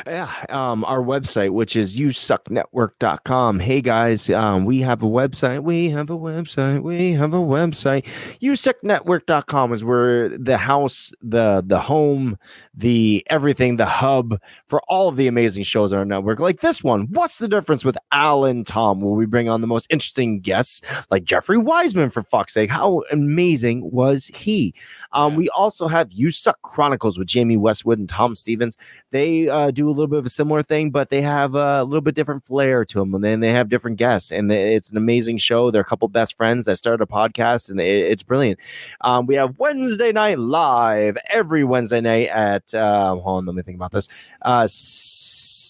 Yeah, our website, which is USUKnetwork.com. Hey guys, we have a website. USUKnetwork.com is where the house, the home, the everything, the hub for all of the amazing shows on our network. Like this one, What's the Difference with Al and Tom, where we bring on the most interesting guests like Jeffrey Weissman, for fuck's sake. How amazing was he? We also have USUK Chronicles with Jamie Westwood and Tom Stevens. They do a little bit of a similar thing, but they have a little bit different flair to them, and then they have different guests, and it's an amazing show. They're a couple best friends that started a podcast, and it's brilliant. We have Wednesday Night Live every Wednesday night at hold on, let me think about this.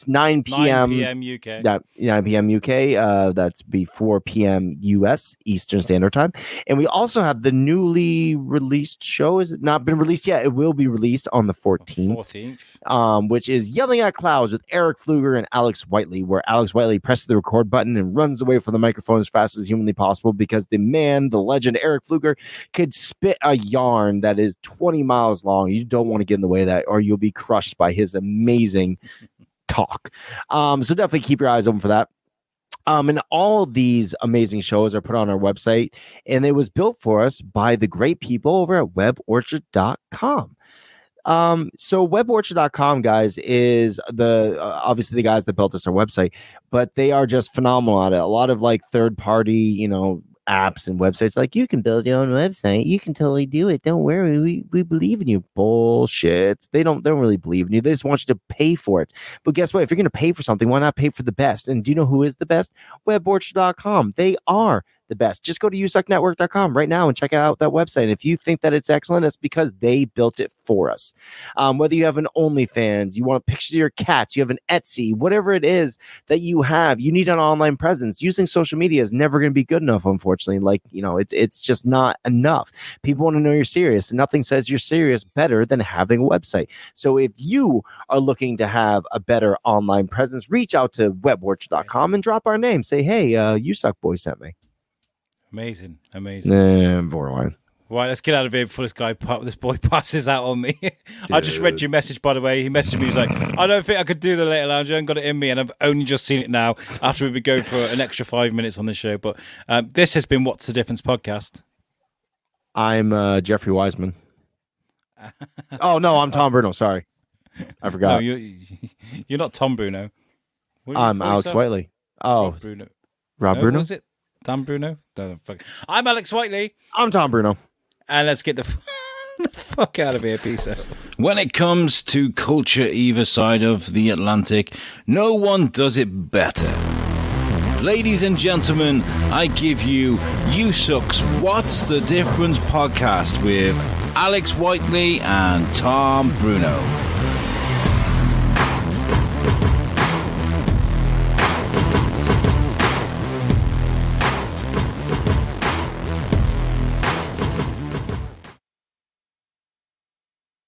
9 p.m. 9 p.m. UK. 9 p.m. UK. That's be 4 p.m. US Eastern Standard Time. And we also have the newly released show. Is it not been released yet? It will be released on the 14th. Which is Yelling at Clouds with Eric Pfluger and Alex Whiteley, where Alex Whiteley presses the record button and runs away from the microphone as fast as humanly possible because the man, the legend Eric Pfluger, could spit a yarn that is 20 miles long. You don't want to get in the way of that, or you'll be crushed by his amazing talk. So definitely keep your eyes open for that. And all of these amazing shows are put on our website, and it was built for us by the great people over at weborchard.com. So weborchard.com, guys, is obviously the guys that built us our website, but they are just phenomenal at it. A lot of like third party, apps and websites like, you can build your own website, you can totally do it, don't worry, we believe in you. Bullshit. They don't really believe in you. They just want you to pay for it. But guess what? If you're going to pay for something, why not pay for the best? And do you know who is the best? Weborchard.com. They are the best. Just go to USUKnetwork.com right now and check out that website. And if you think that it's excellent, that's because they built it for us. Whether you have an OnlyFans, you want pictures of your cats, you have an Etsy, whatever it is that you have, you need an online presence. Using social media is never going to be good enough, unfortunately. Like, it's just not enough. People want to know you're serious, and nothing says you're serious better than having a website. So if you are looking to have a better online presence, reach out to weborchard.com and drop our name. Say, hey, USUK boy sent me. Amazing. Borderline. Right, let's get out of here before this boy passes out on me. I just read your message, by the way. He messaged me. He's like, I don't think I could do the Later Lounge. I haven't got it in me, and I've only just seen it now after we've been going for an extra 5 minutes on the show. But this has been What's the Difference podcast. I'm Jeffrey Weissman. Oh, no, I'm Tom Bruno. Sorry. I forgot. No, you're not Tom Bruno. I'm Alex Whiteley. Oh, Rob Bruno. Rob Bruno? Was it? Tom Bruno? I'm Alex Whiteley. I'm Tom Bruno. And let's get the fuck out of here. Peace out. When it comes to culture either side of the Atlantic, no one does it better. Ladies and gentlemen, I give you USUK's What's the Difference podcast with Alex Whiteley and Tom Bruno.